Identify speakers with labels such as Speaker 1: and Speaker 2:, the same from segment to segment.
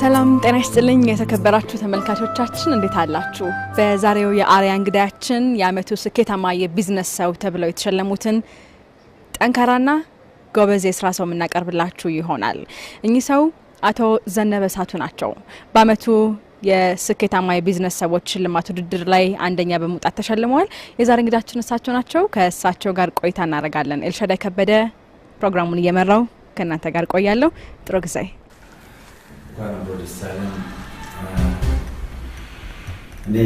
Speaker 1: ሰላም ጤና ይስጥልኝ የተከበራችሁ ተመልካቾቻችን እንዴት አላችሁ? በዛሬው የአሪያ እንግዳችን የአመቱ ስኬታማ የቢዝነስ ሰው ተብለው የተሸለሙትን ጠንካራና ጎበዝ የስራ ሰው እናቀርብላችሁ ይሆናል። እኚህ ሰው አቶ ዘነበ ሳቱ ናቸው። በአመቱ የስኬታማ የቢዝነስ ሰዎች ሽልማት ውድድር ላይ አንደኛ በመውጣት ተሸልመዋል። የዛሬ እንግዳችን እሳቸው ናቸው። ከእሳቸው ጋር ቆይታ እናደርጋለን። ኤልሻዳይ ከበደ ፕሮግራሙን እየመራው ከእናንተ ጋር ቆያለሁ። ጥሩ ጊዜ።
Speaker 2: እኔ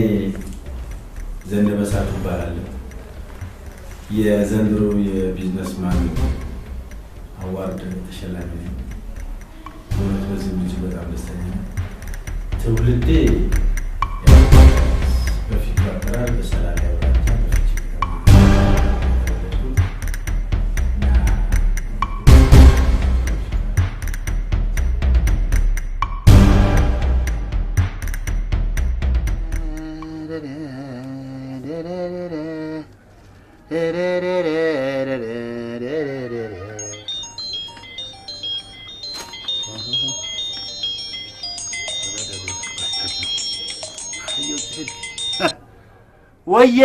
Speaker 2: ዘነበ ሳቱ እባላለሁ። የዘንድሮ የቢዝነስ ማን አዋርድ ተሸላሚ ነኝ። በእውነት በዚህ እጅግ በጣም ደስተኛ ነኝ። ትውልዴ በፊት አጠራር በሰላሌ አውራጃ
Speaker 3: ወየ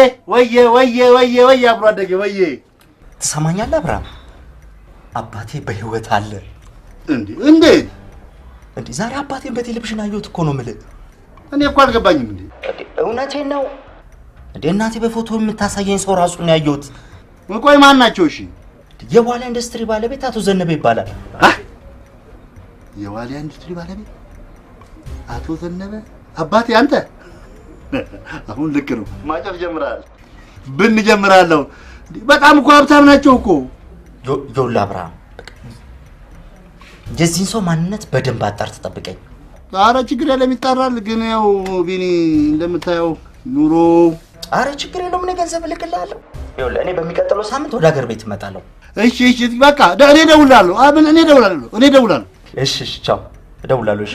Speaker 3: አብሮ አደገ ወየ
Speaker 4: ትሰማኛለህ አብርሃም? አባቴ በህይወት አለ። እንዴ ዛሬ አባቴን በቴሌቪዥን አየሁት እኮ ነው የምልህ።
Speaker 3: እኔ እኮ አልገባኝም።
Speaker 4: እውነቴን ነው። እናቴ በፎቶ የምታሳየኝ ሰው ራሱ ነው ያየሁት።
Speaker 3: ቆይ ማን ናቸው? እሺ
Speaker 4: የዋሊያ ኢንዱስትሪ ባለቤት አቶ ዘነበ ይባላል።
Speaker 3: የዋሊያ ኢንዱስትሪ ባለቤት አቶ ዘነበ አባቴ አንተ? አሁን ልክ ነው። ማጨፍ ጀምራል። ጀምራለሁ። በጣም እኮ ሀብታም ናቸው እኮ።
Speaker 4: ይኸውልህ አብርሃም፣ የዚህን ሰው ማንነት በደንብ አጣርተህ ጠብቀኝ።
Speaker 3: ኧረ ችግር የለም ይጣራል። ግን ያው ቢኒ እንደምታየው ኑሮ።
Speaker 4: ኧረ ችግር የለውም፣ እኔ ገንዘብ እልክልሃለሁ። ይኸውልህ እኔ በሚቀጥለው ሳምንት ወደ ሀገር ቤት እመጣለሁ።
Speaker 3: እሺ በቃ እኔ እደውላለሁ። እኔ እደውላለሁ።
Speaker 4: እሺ ቻው፣ እደውላለሁ። እሺ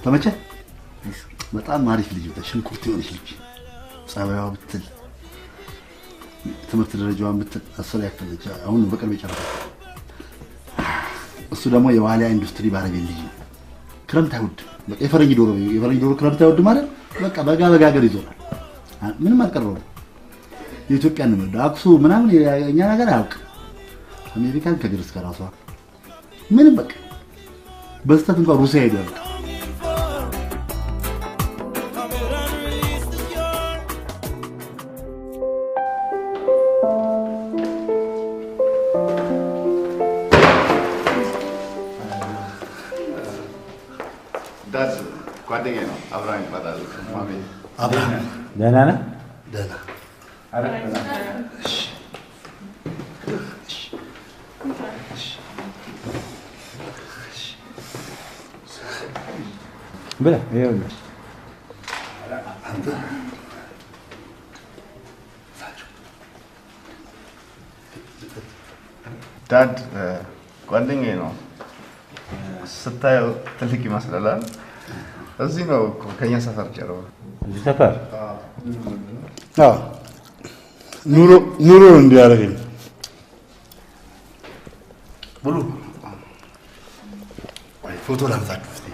Speaker 3: ተመቸ? በጣም አሪፍ ልጅ ነው። ሽንኩርት የሆነች ልጅ ጸባይዋ ብትል ትምህርት ደረጃዋን ብትል አሰላ ያከለች አሁን በቅርብ ይጨርሳል። እሱ ደግሞ የዋሊያ ኢንዱስትሪ ባለቤት ልጅ ነው። ክረምት አይወድ በቃ የፈረንጅ ዶሮ ክረምት አይወድ ማለት በቃ በጋ ሀገር ይዞራል። ምንም አልቀረውም። የኢትዮጵያን ነው ዳክሱ ምናምን የኛ ነገር አያውቅም። አሜሪካን ከግር እስከ ራሷ ምንም በቃ በስተት እንኳን ሩሲያ ሄዷል።
Speaker 5: ዳስ ጓደኛዬ ነው። አብራኝ ይባላል። ማሜ
Speaker 3: አብራም
Speaker 2: ደህና ነህ?
Speaker 3: ደህና።
Speaker 2: ብላ ይኸውልህ
Speaker 5: ዳድ ጓደኛዬ ነው። ስታየው ትልቅ ይመስላል። እዚህ ነው እኮ ከኛ ሰፈር ጀርባ።
Speaker 2: እዚህ ሰፈር?
Speaker 3: አዎ ኑሮ እንዲያደርገኝ ብሉ። ፎቶ ላንሳችሁ እስቲ።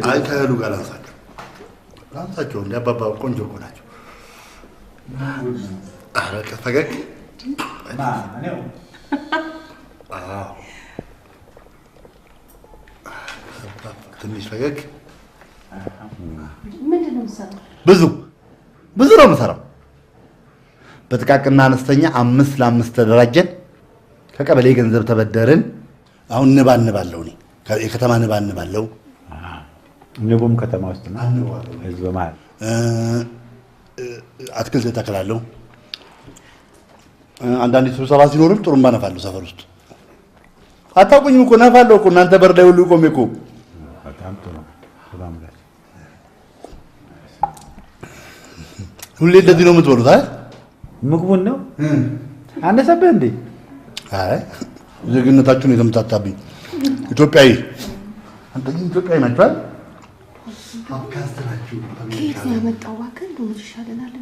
Speaker 3: አይ ከእህሉ ጋር ላንሳችሁ። እንደ አባባ ቆንጆ እኮ ናቸው። ኧረ ፈገግ ትንሽ ፈገግ።
Speaker 6: ምንድን ነው የምትሰራው?
Speaker 3: ብዙ ነው የምሰራው። በጥቃቅንና አነስተኛ 5 ለ5 ተደራጀን። ከቀበሌ ገንዘብ ተበደርን። አሁን ንብ አንባለሁ። እኔ የከተማ ንብ አንባለሁ።
Speaker 2: ንቡም ከተማ ውስጥ ነው። ህዝብ መሀል
Speaker 3: አትክልት ተክላለሁ። አንዳንዴ ስብሰባ ሲኖርም ጥሩምባ ነፋለሁ ሰፈር ውስጥ። አታውቁኝም እኮ ነፋለሁ እኮ እናንተ በር ላይ ሁሉ ቆሜ እኮ።
Speaker 2: በጣም ጥሩ። ሰላም ላይ
Speaker 3: ሁሌ እንደዚህ ነው የምትበሉት አይደል?
Speaker 6: ምግቡን ነው አነሰብህ እንዴ?
Speaker 3: አይ ዜግነታችሁን የተምታታብኝ ኢትዮጵያዊ አንተ ግን ኢትዮጵያዊ ናችሁ አይደል? አብካስተራችሁ
Speaker 7: ከየት ነው ያመጣው? እባክህ እንደው ይሻለናል።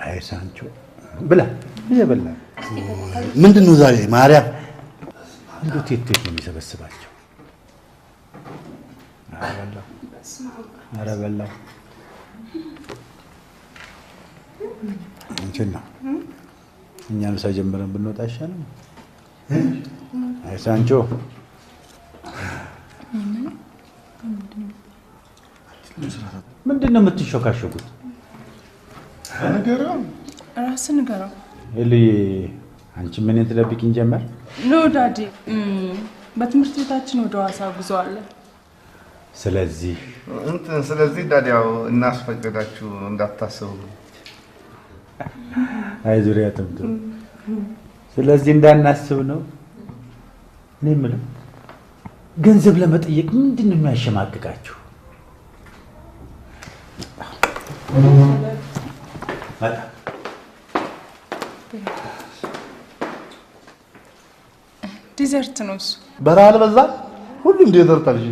Speaker 6: አይ ሳንቾ ብላ እየበላ
Speaker 3: ምንድን ነው ዛሬ ማርያም
Speaker 6: እንዴት የት ነው የሚሰበስባቸው? ኧረ በላው እንትን ነው እኛም ሳይጀምረን ብንወጣ አይሻልም? አይ ሳንቾ ምንድን ነው የምትሾካሾኩት?
Speaker 5: ነገረው
Speaker 8: ራስን ንገረው።
Speaker 6: እልዬ አንቺ ምን ትደብቂኝ ጀመር?
Speaker 8: ኖ ዳዲ በትምህርት ቤታችን ወደ ሐዋሳ ጉዞ አለ።
Speaker 5: ስለዚህ ዳዲያው እናስፈቅዳችሁ እንዳታስቡ።
Speaker 6: አይ ዙሪያ ተምቶ ስለዚህ እንዳናስብ ነው። እኔ የምለው ገንዘብ ለመጠየቅ ምንድን ነው የሚያሸማቅቃችሁ?
Speaker 8: ዲዘርት ነው እሱ።
Speaker 3: በረሃ አልበዛ ሁሉም ዴዘርት አልሽ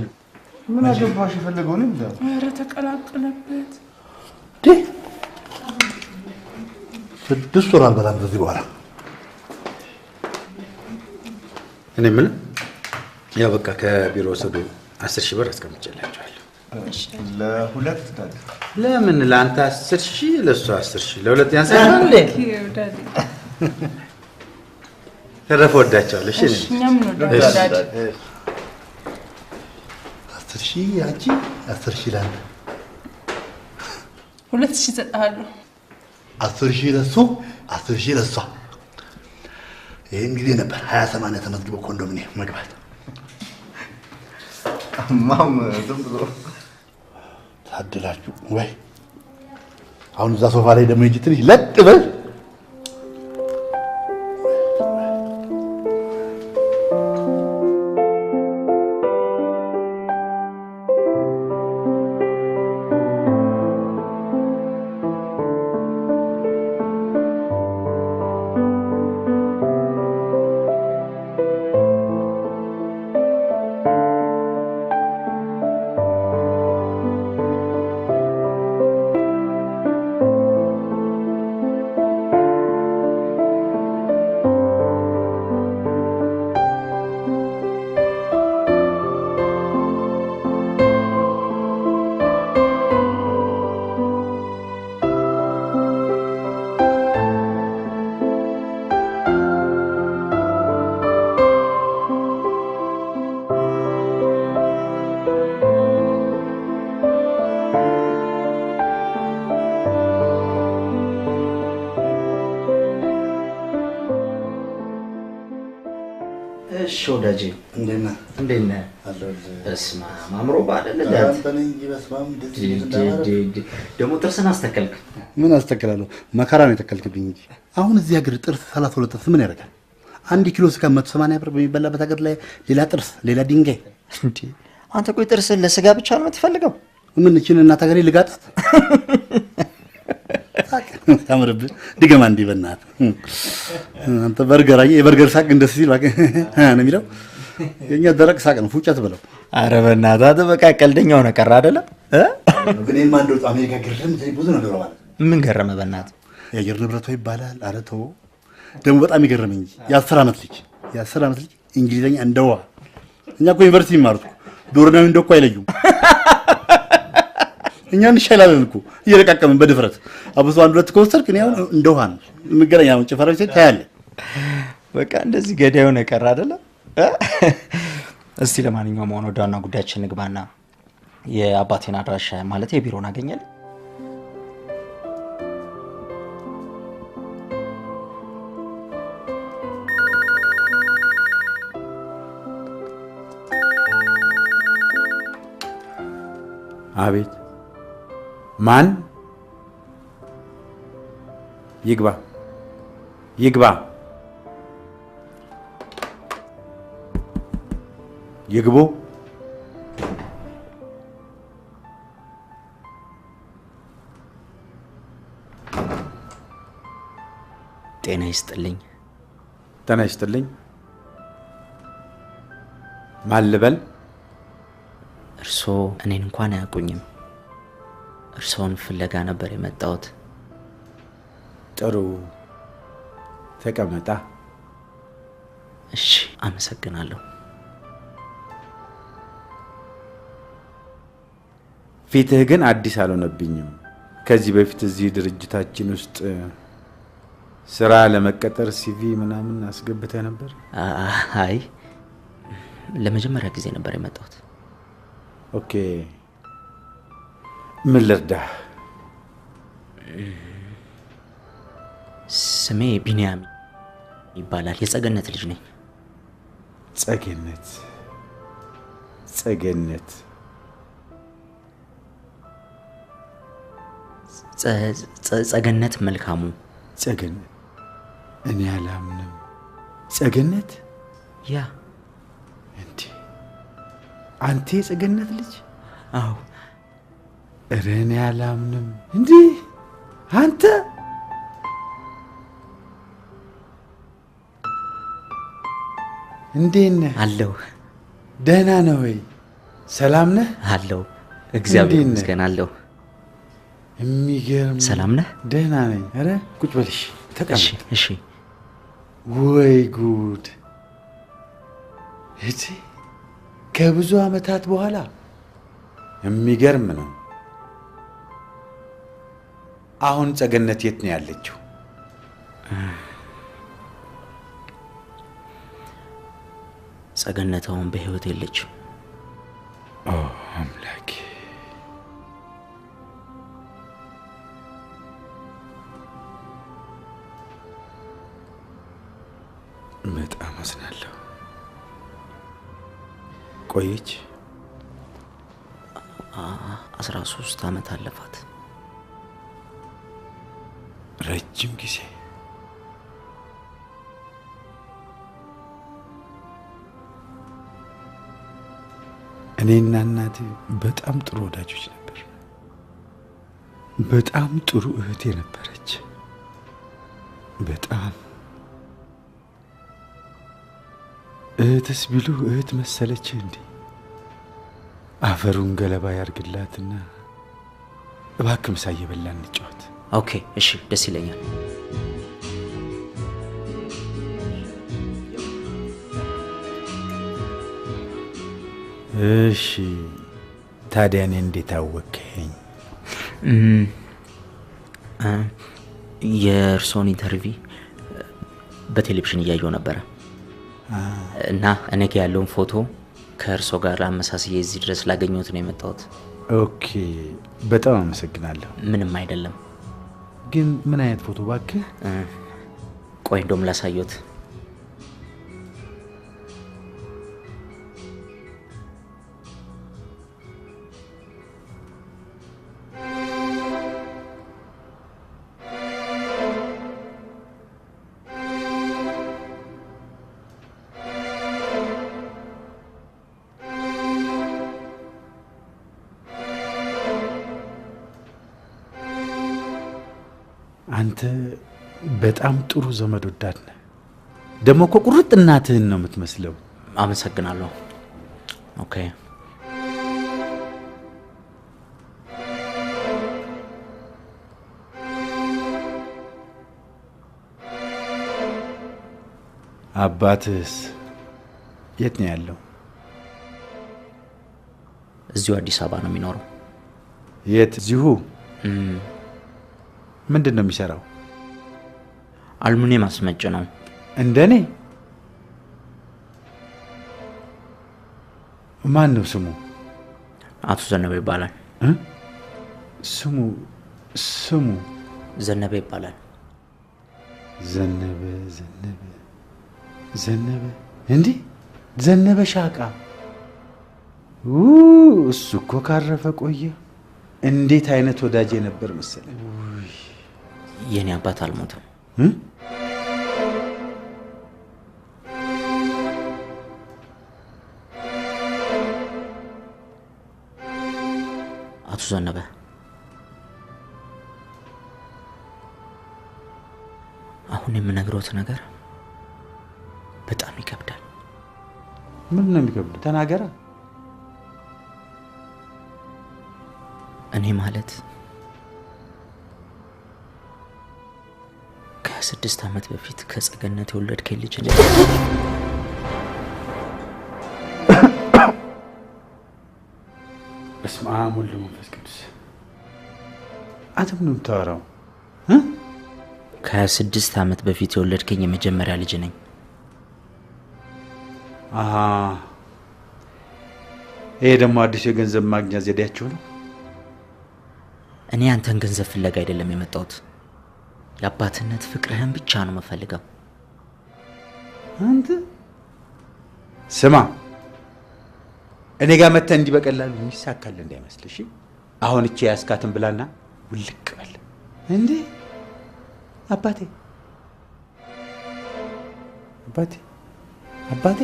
Speaker 5: ምን አገባሽ? የፈለገው ነው ይላል።
Speaker 8: ኧረ ተቀላቀለበት።
Speaker 3: 6 ወር አልበላም ከዚህ በኋላ።
Speaker 9: እኔ የምልህ ያው በቃ ከቢሮ ወሰዱ 10,000 ብር አስቀምጬላቸዋለሁ።
Speaker 5: ለሁለት ዳዲ
Speaker 9: ለምን ለአንተ 10,000 ለእሷ 10,000 ለሁለት ያንሳል እንዴ?
Speaker 8: ዳዲ
Speaker 9: ተረፈ ወዳቸዋለሁ። እሺ
Speaker 8: እኛም ነው ዳዲ
Speaker 3: 10,000 አንቺ 10,000 ላንተ
Speaker 8: 2,000 እሰጥሃለሁ።
Speaker 3: 10,000 ለሱ 10,000 ለሷ። ይሄን ጊዜ ነበር 28 ተመዝግቦ ኮንዶሚኒየም መግባት።
Speaker 5: ማም ዝም ብሎ
Speaker 3: ታድላችሁ ወይ? አሁን እዛ ሶፋ ላይ ደግሞ ሂጂ ትንሽ ለጥ በል።
Speaker 4: እሺ ወዳጄ
Speaker 3: እንዴት ነህ?
Speaker 4: እንዴት ነህ? በስመ አብ አምሮብህ አይደል ደግሞ ጥርስን አስተከልክ።
Speaker 3: ምን አስተከላለሁ? መከራ ነው የተከልክብኝ እንጂ አሁን እዚህ ሀገር ጥርስ 32 ጥርስ ምን ያደርጋል? 1 ኪሎ ስጋ 180 ብር በሚበላበት ሀገር ላይ ሌላ ጥርስ ሌላ ድንጋይ
Speaker 4: እንዴ! አንተ ቆይ ጥርስን ለስጋ ብቻ ነው የምትፈልገው?
Speaker 3: ምን እቺን እናት ሀገሬ ልጋጣት? ታምርብህ ድገማ እንዲህ በእናትህ አንተ በርገር አየህ፣ የበርገር ሳቅ እንደዚህ ሲል ነው የሚለው። የኛ ደረቅ ሳቅ ነው፣ ፉጨት ብለው።
Speaker 4: ኧረ በእናትህ አንተ በቃ ቀልደኛ ሆነህ ቀረ አይደለም?
Speaker 3: ግን እኔማ እንደው አሜሪካ ግርም ብዙ ነገር ማለት
Speaker 4: ምን ገረመህ በእናትህ?
Speaker 3: የአየር ንብረቷ ይባላል። ኧረ ተው ደግሞ በጣም ይገረመኝ የ10 ዓመት ልጅ እንግሊዘኛ እንደዋ። እኛ እኮ ዩኒቨርሲቲ ይማሩት ዶርናዊ እንደኮ አይለዩም። እኛ እንሻላለን እኮ እየለቃቀምን በድፍረት አብሶ አንድ ሁለት ከወሰድክ እኔ አሁን እንደውሃ ነው የምገናኝ። አሁን ጭፈራ ቤት ታያለህ።
Speaker 4: በቃ እንደዚህ ገዳይ ሆነ ቀረ አይደለ? እስቲ ለማንኛውም አሁን ወደ ዋና ጉዳያችን ንግባና የአባቴን አድራሻ ማለት የቢሮን አገኘን።
Speaker 9: አቤት ማን? ይግባ ይግባ ይግቡ።
Speaker 4: ጤና ይስጥልኝ።
Speaker 9: ጤና ይስጥልኝ። ማን ልበል?
Speaker 4: እርሶ እኔን እንኳን አያውቁኝም። እርሶን ፍለጋ ነበር የመጣሁት።
Speaker 9: ጥሩ ተቀመጣ።
Speaker 4: እሺ፣ አመሰግናለሁ።
Speaker 9: ፊትህ ግን አዲስ አልሆነብኝም። ከዚህ በፊት እዚህ ድርጅታችን ውስጥ ስራ ለመቀጠር ሲቪ ምናምን አስገብተህ ነበር?
Speaker 4: አይ ለመጀመሪያ ጊዜ ነበር የመጣሁት።
Speaker 9: ኦኬ፣ ምን ልርዳህ?
Speaker 4: ስሜ ቢንያም ይባላል። የጸገነት ልጅ ነኝ።
Speaker 9: ጸገነት ጸገነት
Speaker 4: ጸገነት መልካሙ።
Speaker 9: ጸገነት እኔ አላምንም። ጸገነት
Speaker 4: ያ
Speaker 9: እንዴ! አንተ የጸገነት ልጅ?
Speaker 4: አዎ።
Speaker 9: እረ እኔ አላምንም። እንዴ አንተ እንዴት ነህ?
Speaker 4: አለሁ።
Speaker 9: ደህና ነህ ወይ? ሰላም ነህ?
Speaker 4: አለሁ። እግዚአብሔር ይመስገን አለሁ።
Speaker 9: የሚገርም።
Speaker 4: ሰላም ነህ?
Speaker 9: ደህና ነኝ። ኧረ ቁጭ በልሽ፣ ተቀመጥ።
Speaker 4: እሺ።
Speaker 9: ወይ ጉድ! እቴ ከብዙ ዓመታት በኋላ የሚገርም ነው። አሁን ጸገነት የት ነው ያለችው?
Speaker 4: ጸገነት አሁን በህይወት የለችም።
Speaker 9: ኦ አምላኬ! በጣም አዝናለሁ። ቆየች?
Speaker 4: 13 ዓመት አለፋት።
Speaker 9: ረጅም ጊዜ። እኔና እናቴ በጣም ጥሩ ወዳጆች ነበር። በጣም ጥሩ እህቴ ነበረች። በጣም እህትስ ቢሉ እህት መሰለች እንዴ? አፈሩን ገለባ ያርግላትና እባክህ ምሳ እየበላን እንጫወት።
Speaker 4: ኦኬ፣ እሺ፣ ደስ ይለኛል።
Speaker 9: እሺ፣ ታዲያ እኔ እንዴት አወከኝ?
Speaker 4: የእርሶን ኢንተርቪው በቴሌቪዥን እያየሁ ነበረ እና እኔ ጋ ያለውን ፎቶ ከእርሶ ጋር አመሳስዬ እዚህ ድረስ ላገኘሁት ነው የመጣሁት።
Speaker 9: ኦኬ፣ በጣም አመሰግናለሁ።
Speaker 4: ምንም አይደለም።
Speaker 9: ግን ምን አይነት ፎቶ እባክህ?
Speaker 4: ቆይ እንደውም ላሳየዎት።
Speaker 9: አንተ በጣም ጥሩ ዘመድ ወዳድ ነህ። ደግሞ እኮ ቁርጥ እናትህን ነው የምትመስለው።
Speaker 4: አመሰግናለሁ። ኦኬ፣
Speaker 9: አባትህስ የት ነው ያለው?
Speaker 4: እዚሁ አዲስ አበባ ነው የሚኖረው።
Speaker 9: የት? እዚሁ? ምንድን ነው የሚሰራው?
Speaker 4: አልሙኒየም አስመጭ ነው።
Speaker 9: እንደኔ? ማን ነው ስሙ?
Speaker 4: አቶ ዘነበ ይባላል።
Speaker 9: ስሙ
Speaker 4: ዘነበ ይባላል።
Speaker 9: ዘነበ እንዴ? ዘነበ ሻቃ? እሱ እኮ ካረፈ ቆየ። እንዴት አይነት ወዳጅ ነበር መሰለኝ።
Speaker 4: የኔ አባት አልሞተም። አቶ ዘነበ አሁን አሁን የምነግሮት ነገር በጣም ይከብዳል።
Speaker 9: ምን ነው የሚከብደው? ተናገራ።
Speaker 4: እኔ ማለት ከ6 ዓመት በፊት ከጸገነት የወለድከኝ ልጅ ነኝ።
Speaker 9: በስመ አብ ወወልድ ወመንፈስ ቅዱስ። አንተ ምን የምታወራው?
Speaker 4: ከ6 ዓመት በፊት የወለድከኝ የመጀመሪያ ልጅ ነኝ።
Speaker 9: ይሄ ደግሞ አዲስ የገንዘብ ማግኛ ዘዴያችሁ ነው?
Speaker 4: እኔ አንተን ገንዘብ ፍለጋ አይደለም የመጣሁት። የአባትነት ፍቅርህን ብቻ ነው የምፈልገው።
Speaker 9: አንተ ስማ፣ እኔ ጋር መተህ እንዲህ በቀላሉ የሚሳካል እንዳይመስልሽ። አሁን እቺ ያስካትን ብላና ውልቅ በል እንዴ። አባቴ አባቴ አባቴ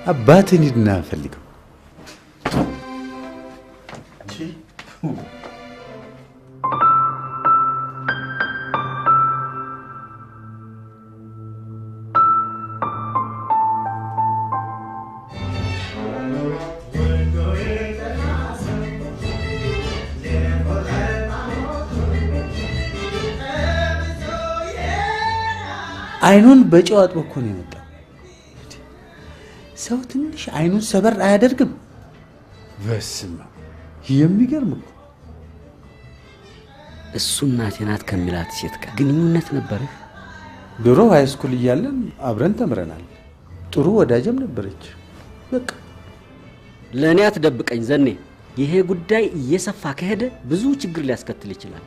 Speaker 9: አባቴን ሂድና ፈልገው። አይኑን በጨው አጥቦ እኮ ነው የመጣው። ሰው ትንሽ አይኑን ሰበር አያደርግም? በስመ አብ የሚገርም እኮ።
Speaker 10: እሱ እናቴ ናት ከሚላት ሴት ጋር ግንኙነት ነበርህ?
Speaker 9: ድሮ ሃይስኩል እያለን አብረን ተምረናል። ጥሩ ወዳጅም ነበረች። በቃ
Speaker 10: ለእኔ አትደብቀኝ ዘኔ። ይሄ ጉዳይ እየሰፋ ከሄደ ብዙ ችግር ሊያስከትል ይችላል።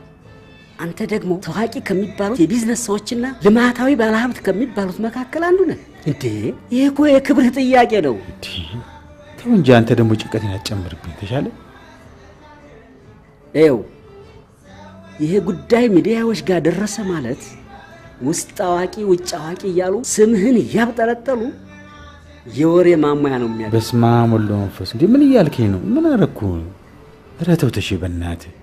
Speaker 10: አንተ ደግሞ ታዋቂ ከሚባሉት የቢዝነስ ሰዎችና ልማታዊ ባለሀብት ከሚባሉት መካከል አንዱ ነህ እንዴ? ይሄ እኮ የክብርህ ጥያቄ ነው።
Speaker 9: ተው እንጂ አንተ ደግሞ ጭንቀትን አትጨምርብኝ። ተሻለ
Speaker 10: ይሄ ጉዳይ ሚዲያዎች ጋር ደረሰ ማለት ውስጥ አዋቂ ውጭ አዋቂ እያሉ ስምህን ያብጠለጠሉ የወሬ ማማያ ነው የሚያደርጉት።
Speaker 9: በስመ አብ ወወልድ ወመንፈስ እንዴ! ምን እያልከኝ ነው? ምን አደረኩ? ኧረ ተው ተሽ በእናትህ።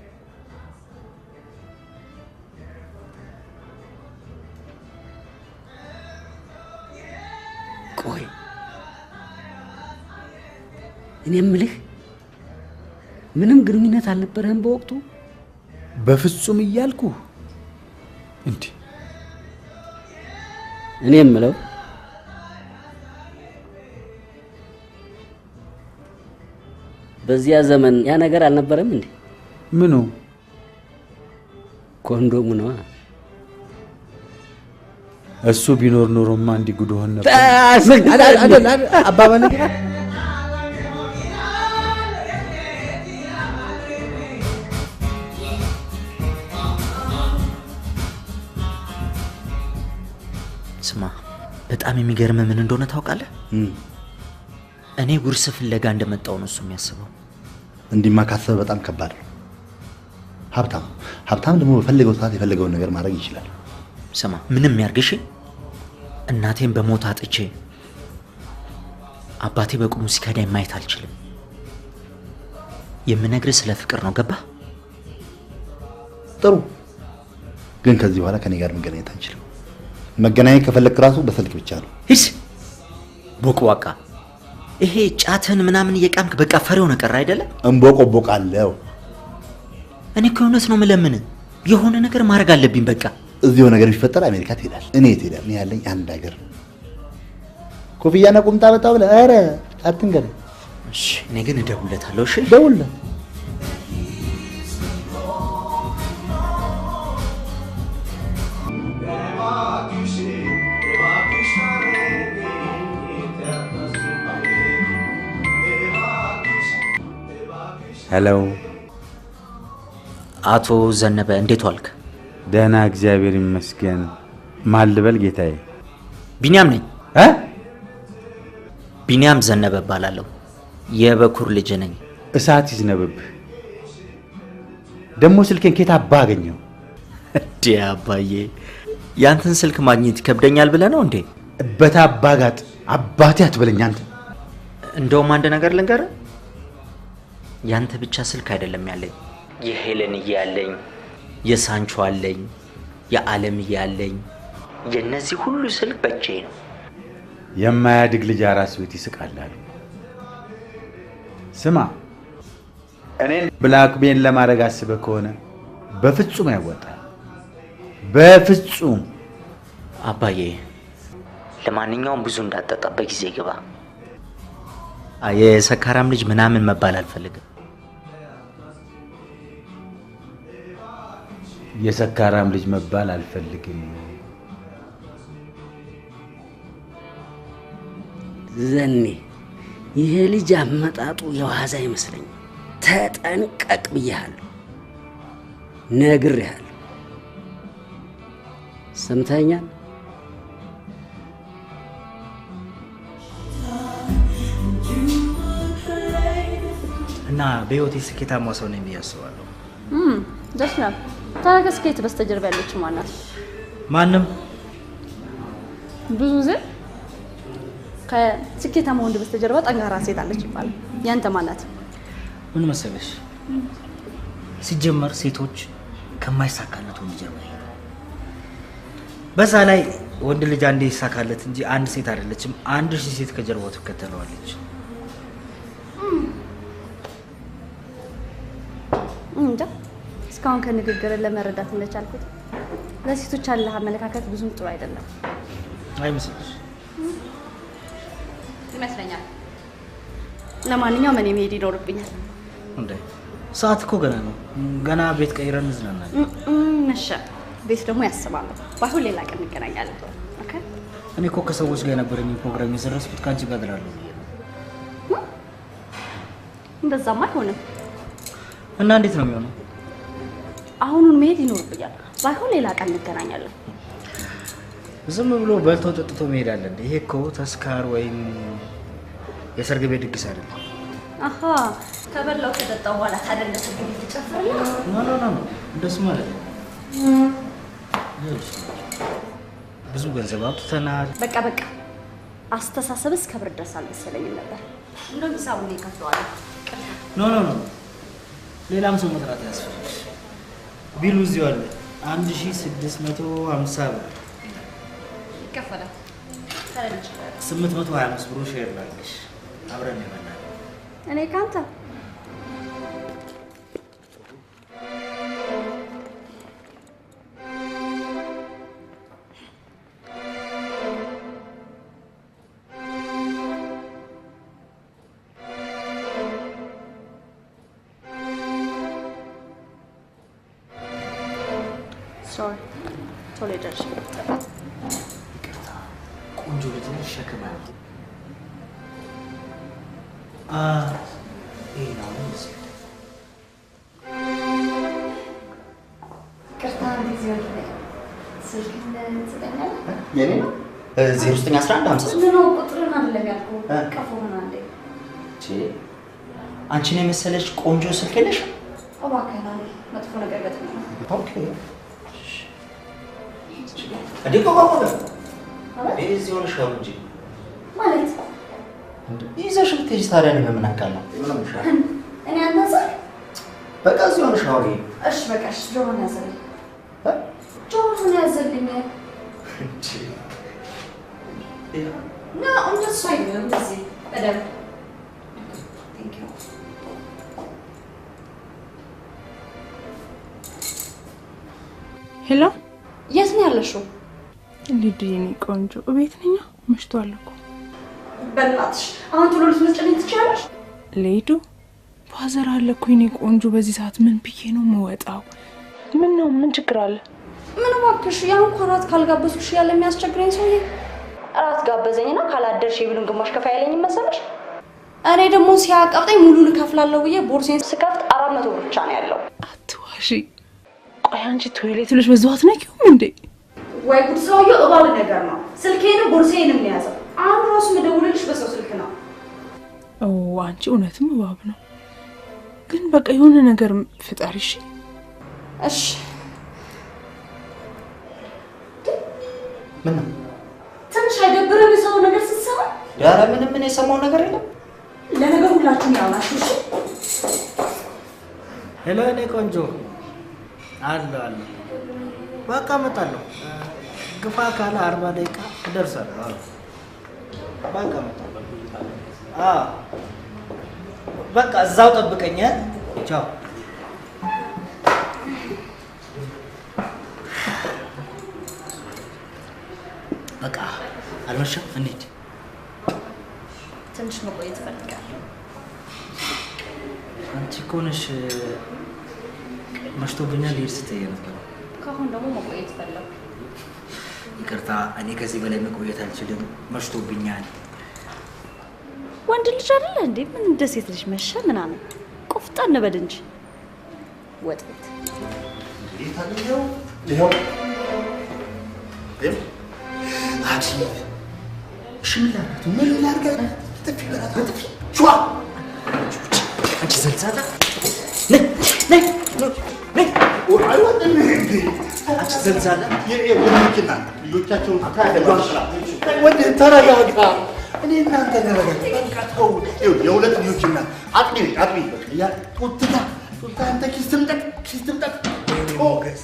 Speaker 10: ቆይ እኔ የምልህ ምንም ግንኙነት አልነበረህም በወቅቱ?
Speaker 9: በፍጹም እያልኩ እንዴ?
Speaker 10: እኔ የምለው በዚያ ዘመን ያ ነገር አልነበረም እንዴ?
Speaker 9: ምኑ?
Speaker 10: ኮንዶሙ ነው።
Speaker 9: እሱ ቢኖር ኖሮማ እንዲህ ጉድ ሆነ ነበር። አባባል
Speaker 4: ስማ፣ በጣም የሚገርም ምን እንደሆነ ታውቃለህ? እኔ ጉርስ ፍለጋ እንደመጣው ነው እሱ የሚያስበው።
Speaker 3: እንዲማ ካሰበ በጣም ከባድ ነው። ሀብታም ደግሞ በፈለገው ሰዓት የፈለገውን ነገር ማድረግ ይችላል።
Speaker 4: ስማ፣ ምንም ያርግሽ፣ እናቴን በሞት አጥቼ አባቴ በቁሙ ሲከዳኝ ማየት አልችልም። የምነግርህ ስለ ፍቅር ነው፣ ገባህ?
Speaker 3: ጥሩ፣ ግን ከዚህ በኋላ ከኔ ጋር መገናኘት አንችልም። መገናኘት ከፈለክ ራሱ በስልክ ብቻ ነው።
Speaker 4: ሂስ ቦቅዋቃ፣ ይሄ ጫትን ምናምን እየቃምክ በቃ ፈሬው ነው ቀረ አይደለ?
Speaker 3: እንቦቆቦቃለሁ።
Speaker 4: እኔ እኮ እውነት ነው የምለምን፣ የሆነ ነገር ማድረግ አለብኝ። በቃ
Speaker 3: እዚሁ ነገር ቢፈጠር አሜሪካ ትሄዳል። እኔ ትሄዳል። እኔ ያለኝ አንድ ሀገር ኮፍያና ቁምጣ በጣው ብለህ ኧረ አትንገረኝ።
Speaker 4: እሺ፣ እኔ ግን እደውልለታለሁ። እሺ፣
Speaker 3: ደውልለት።
Speaker 9: ሄሎ፣
Speaker 4: አቶ ዘነበ እንዴት ዋልክ?
Speaker 9: ደህና እግዚአብሔር ይመስገን። ማን ልበል ጌታዬ?
Speaker 4: ቢኒያም ነኝ። ቢኒያም ዘነበ እባላለሁ። የበኩር ልጅ ነኝ።
Speaker 9: እሳት ይዝነብብህ። ደግሞ ስልኬን ከየት አባ አገኘው?
Speaker 4: እንዴ አባዬ፣ ያንተን ስልክ ማግኘት ይከብደኛል ብለህ ነው እንዴ?
Speaker 9: በታባጋጥ አባቴ አትበለኝ አንተ።
Speaker 4: እንደውም አንድ ነገር ልንገርህ፣ ያንተ ብቻ ስልክ አይደለም ያለኝ፣ የሄለንዬ አለኝ፣ የሳንቾ አለኝ፣ የዓለም ያለኝ የነዚህ ሁሉ ስልክ በእጄ ነው።
Speaker 9: የማያድግ ልጅ አራስ ቤት ይስቃል አሉ። ስማ እኔን ብላክሜል ለማድረግ አስበህ ከሆነ በፍጹም ያወጣል። በፍጹም
Speaker 4: አባዬ፣ ለማንኛውም ብዙ እንዳጠጣ በጊዜ ግባ። የሰካራም ልጅ ምናምን መባል አልፈልግም።
Speaker 9: የሰካራም ልጅ መባል አልፈልግም።
Speaker 10: ዘኔ ይሄ ልጅ አመጣጡ የዋዛ አይመስለኝም። ተጠንቀቅ ብያለሁ፣ ነግሬሃለሁ። ሰምተኛል?
Speaker 4: እና በህይወቴ ስኬታማ ሰው ነኝ ብዬ አስባለሁ።
Speaker 11: ደስ ነው። ታዲያ ከስኬት በስተጀርባ ያለችው ማናት?
Speaker 4: ማንም።
Speaker 11: ብዙ ጊዜ ከስኬታማ ወንድ በስተጀርባ ጠንካራ ሴት አለች ይባላል። ያንተ ማናት?
Speaker 4: ምን መሰለሽ፣ ሲጀመር ሴቶች ከማይሳካለት ወንድ ጀርባ ይሄዱ። በዛ ላይ ወንድ ልጅ አንዴ ይሳካለት እንጂ አንድ ሴት አይደለችም፣ 1000 ሴት ከጀርባው ትከተለዋለች።
Speaker 11: እንጃ እስካሁን ከንግግር ለመረዳት እንደቻልኩት ለሴቶች ያለህ አመለካከት ብዙም ጥሩ አይደለም።
Speaker 4: አይመስልሽ?
Speaker 11: ይመስለኛል። ለማንኛውም እኔ መሄድ ይኖርብኛል።
Speaker 4: እንዴ ሰዓት እኮ ገና ነው። ገና ቤት ቀይረን እንዝናናለን።
Speaker 11: እሺ፣ ቤት ደግሞ ያስባሉ። ባይሆን ሌላ ቀን እንገናኛለን። ኦኬ።
Speaker 4: እኔ እኮ ከሰዎች ጋር የነበረኝ ፕሮግራም የሰረስኩት ከአንቺ ጋር እድራለሁ ብዬ ነው።
Speaker 11: እንደዛማ አይሆንም።
Speaker 4: እና እንዴት ነው የሚሆነው?
Speaker 11: አሁኑን መሄድ ይኖርብኛል። ባይሆን ሌላ ቀን እንገናኛለን።
Speaker 4: ዝም ብሎ በልቶ ጠጥቶ መሄድ አለ እንዴ? ይሄ እኮ ተስካር ወይም የሰርግ ቤት ድግስ አይደለም።
Speaker 11: አሃ፣ ከበላው ከጠጣው በኋላ ታዲያ ለሰርግ ቤት ትጨፍራለህ?
Speaker 4: ኖ፣ እንደሱ ማለት ነው። ብዙ ገንዘብ አውጥተናል።
Speaker 11: በቃ አስተሳሰብስ ከብር ድረስ አልመሰለኝም ነበር። እንደውም ሂሳቡን ይከፍለዋል።
Speaker 4: ኖ፣ ሌላም ሰው መጥራት ያስፈልጋል። ቢሉ እዚሁ አለ 1650 ብር
Speaker 11: ይከፈላል።
Speaker 4: 825 ብር ሼር ላድርግሽ። አብረን ይበላል።
Speaker 11: እኔ ካንተ sorry. ቶሎ ደርሽ።
Speaker 4: ቆንጆ ልጅ ነሽ፣ ሸክም አይሆንም። ይሄ ነው ምስል።
Speaker 11: ቅርታ ጊዜ ወደ ስልክህን ትሰጠኛለህ?
Speaker 4: የኔ 0911
Speaker 11: ምን ነው ቁጥርን አይደለም ያልኩህ፣ ቀፎህን አንዴ።
Speaker 4: አንቺን የመሰለች ቆንጆ ስልክ የለሽ?
Speaker 11: እባክህ አንዴ መጥፎ ነገር ገጥሞኝ ነው።
Speaker 4: ኦኬ አዲቆ ባቆደ እዚህ ሆነሽ ነው እንጂ
Speaker 11: ማለት
Speaker 4: ይዘሽ ብትሄጂ ታዲያ እኔ በምን አውቃለሁ?
Speaker 11: እኔ አንተ
Speaker 4: በቃ እዚህ ሆነሽ ነው።
Speaker 11: እሺ በቃ እሺ፣ ጆሮን ያዘልኝ፣ ጆሮን ያዘልኝ። ና እንደሱ አይደለም እንደዚህ በደምብ
Speaker 8: ሄሎ፣
Speaker 11: የት ነው ያለሽው?
Speaker 8: ልጅ የኔ ቆንጆ እቤት ነኝ። መሽቷል እኮ።
Speaker 11: በእናትሽ አሁን ቶሎ ልትመጪልኝ ትችያለሽ?
Speaker 8: ልሂዱ። ፋዘር አለ እኮ የኔ ቆንጆ። በዚህ ሰዓት ምን ብዬ ነው የምወጣው? ምን ነው? ምን ችግር አለ?
Speaker 11: ምን እባክሽ፣ ያው እንኳን እራት ካልጋበዝኩሽ ያለ የሚያስቸግረኝ ሰውዬ እራት ጋበዘኝና ካላደርሽ የብሉን ግማሽ ከፋ ያለኝ መሰለሽ? እኔ ደግሞ ሲያቀብጠኝ ሙሉን እከፍላለሁ ብዬ ቦርሴን ስከፍት 400 ብር ብቻ ነው ያለው።
Speaker 8: አትዋሺ። ቆይ አንቺ ቶይሌት ብለሽ በዛው አትነቂውም እንዴ?
Speaker 11: ወይ ጉድ! ሰውዬው እባብ ነገር ነው። ስልኬንም ቦርሴንም የያዘው። አሁን ራሱ መደውልልሽ በሰው ስልክ ነው።
Speaker 8: ኦ አንቺ እውነትም እባብ ነው። ግን በቃ የሆነ ነገር ፍጠሪ።
Speaker 11: እሺ
Speaker 4: ምን ነው?
Speaker 11: ትንሽ አይደብርም የሰው ነገር ስትሰማ?
Speaker 4: ዳራ ምን የሰማው ነገር የለም።
Speaker 11: ለነገሩ ሁላችሁም ያው ናችሁ። እሺ
Speaker 4: ሄሎ፣ እኔ ቆንጆ አለ በቃ እመጣለሁ። ግፋ ካለ 40 ደቂቃ እደርሳለሁ። በቃ እመጣለሁ። በቃ እዛው ጠብቀኝ። ቻው። በቃ አልመሸም። እንሂድ።
Speaker 11: ትንሽ መቆየት እፈልጋለሁ።
Speaker 4: አንቺ እኮ ነሽ መሽቶብኛል ልሄድ ስትይ ነበር።
Speaker 11: ከአሁን ደግሞ መቆየት ፈለግኩ።
Speaker 4: ይቅርታ፣ እኔ ከዚህ በላይ መቆየት አልችልም። መሽቶብኛል።
Speaker 11: ወንድ ልጅ አይደለ እንዴ? ምን እንደ ሴት ልጅ መሸ ምናምን። ቆፍጣን በል እንጂ ወጥ ቤት
Speaker 3: ይታየው ይሄው ምን ላድርግ? ጥፊ በላት በጥፊ ሸዋ
Speaker 4: አንቺ ዘልዛላ ነይ ነይ ነይ
Speaker 3: አይወጥም እንዴ?
Speaker 4: አንቺ ዘልዛላ
Speaker 3: የወንድና ልጆቻቸውን ወንድ ተረጋጋ። እኔ እናንተ ተረጋጋ። በቃ ተው። የሁለት ልጆችና አጥቢ ያ ጡትታ አንተ ኪስ ትምጠቅ ሞገስ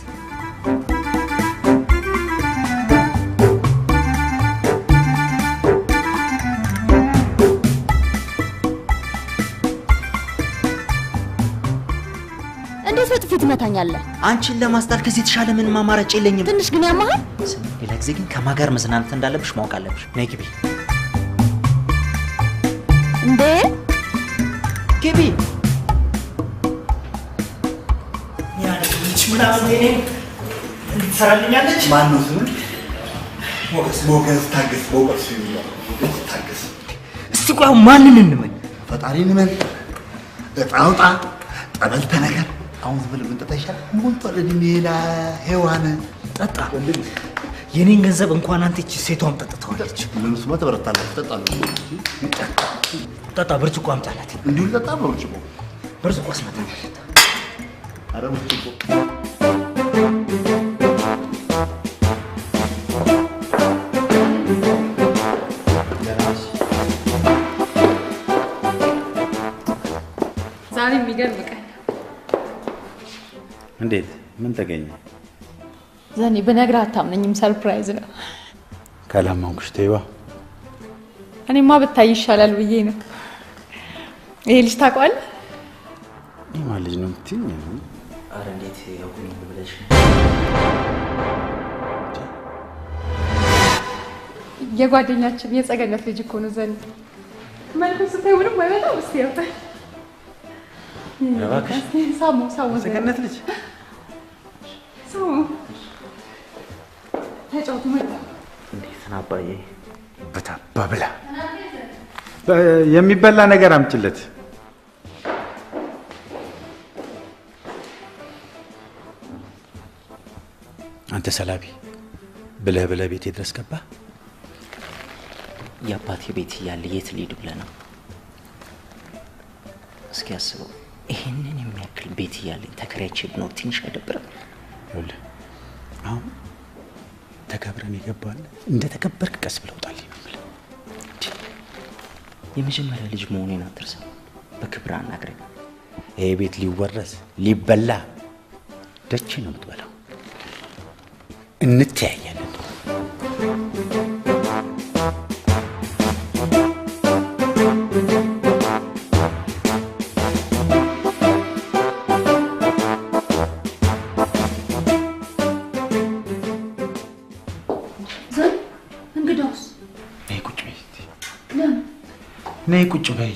Speaker 11: እንዴት በጥፊ ትመታኛለህ?
Speaker 4: አንቺን ለማስጣል ከዚህ የተሻለ ምንም አማራጭ የለኝም።
Speaker 11: ትንሽ ግን ያማሃል።
Speaker 4: ሌላ ጊዜ ግን ከማን ጋር መዝናናት እንዳለብሽ ማወቅ አለብሽ። ነይ ግቢ
Speaker 11: እንዴ
Speaker 4: ግቢ። ያለች ምናምን እኔ እንድትሰራልኛለች።
Speaker 3: ማን ነው ስሙ? ሞገስ ታገስ። ሞገስ ታገስ።
Speaker 4: እስቲ ቆይ ማንን እንመን?
Speaker 3: ፈጣሪን እንመን። እጣ አውጣ፣ ጠበል ተነገር። አሁን ዝም ብለህ ብንጠጣ ይሻላል። ሞልቷል ሌላ ሔዋን
Speaker 4: ጠጣ። የኔን ገንዘብ እንኳን አንተ እቺ ሴቷም ጠጥተዋለች።
Speaker 3: ምን ስማ ተበረታለህ? ትጠጣለህ።
Speaker 4: ጠጣ። ብርጭቆ አምጣላት።
Speaker 3: እንዲሁ ጠጣ።
Speaker 4: ብርጭቆ አስመጣ።
Speaker 3: ኧረ ብርጭቆ
Speaker 1: ዛሬ የሚገርም ቀን።
Speaker 9: እንዴት? ምን ተገኘ?
Speaker 1: ዘኔ በነገር አታምነኝም። ሰርፕራይዝ ነው።
Speaker 9: ካላመንኩሽ ተይዋ።
Speaker 1: እኔማ ብታይ ይሻላል ብዬ ነው። ይሄ ልጅ ታውቀዋለህ?
Speaker 9: የማን ልጅ ነው የምትይኝ?
Speaker 4: ኧረ እንዴት ያውቁኝ ብለሽ
Speaker 1: የጓደኛችን የጸገነት ልጅ እኮ ነው። ዘኔ መልኩ ስታይ ምንም አይመጣም። እስኪ ያው
Speaker 9: እባክሽ
Speaker 1: ሳሙ
Speaker 9: ጸገነት ልጅ
Speaker 1: ሳሙ ተጫውቱ መጣ።
Speaker 4: እንዴት ነው አባዬ?
Speaker 9: በታባ ብላ የሚበላ ነገር አምጪለት። አንተ ሰላቢ ብለህ ቤቴ ድረስ ገባ።
Speaker 4: የአባቴ ቤት እያለ የት ልሂድ ብለህ ነው? እስኪ አስበው። ይሄንን የሚያክል ቤት እያለኝ ተከራይቼ ብኖር ትንሽ አይደብርም?
Speaker 9: ይኸውልህ አሁን ተከብረን ይገባል። እንደ ተከበርክ ቀስ ብለህ ውጣልኝ ነው የምልህ።
Speaker 4: የመጀመሪያ ልጅ መሆኔን አትርሳ። በክብር አናግረኝ።
Speaker 9: ይሄ ቤት ሊወረስ ሊበላ ደቼ ነው የምትበላው። እንተያያለን። ነይ ቁጭ በይ።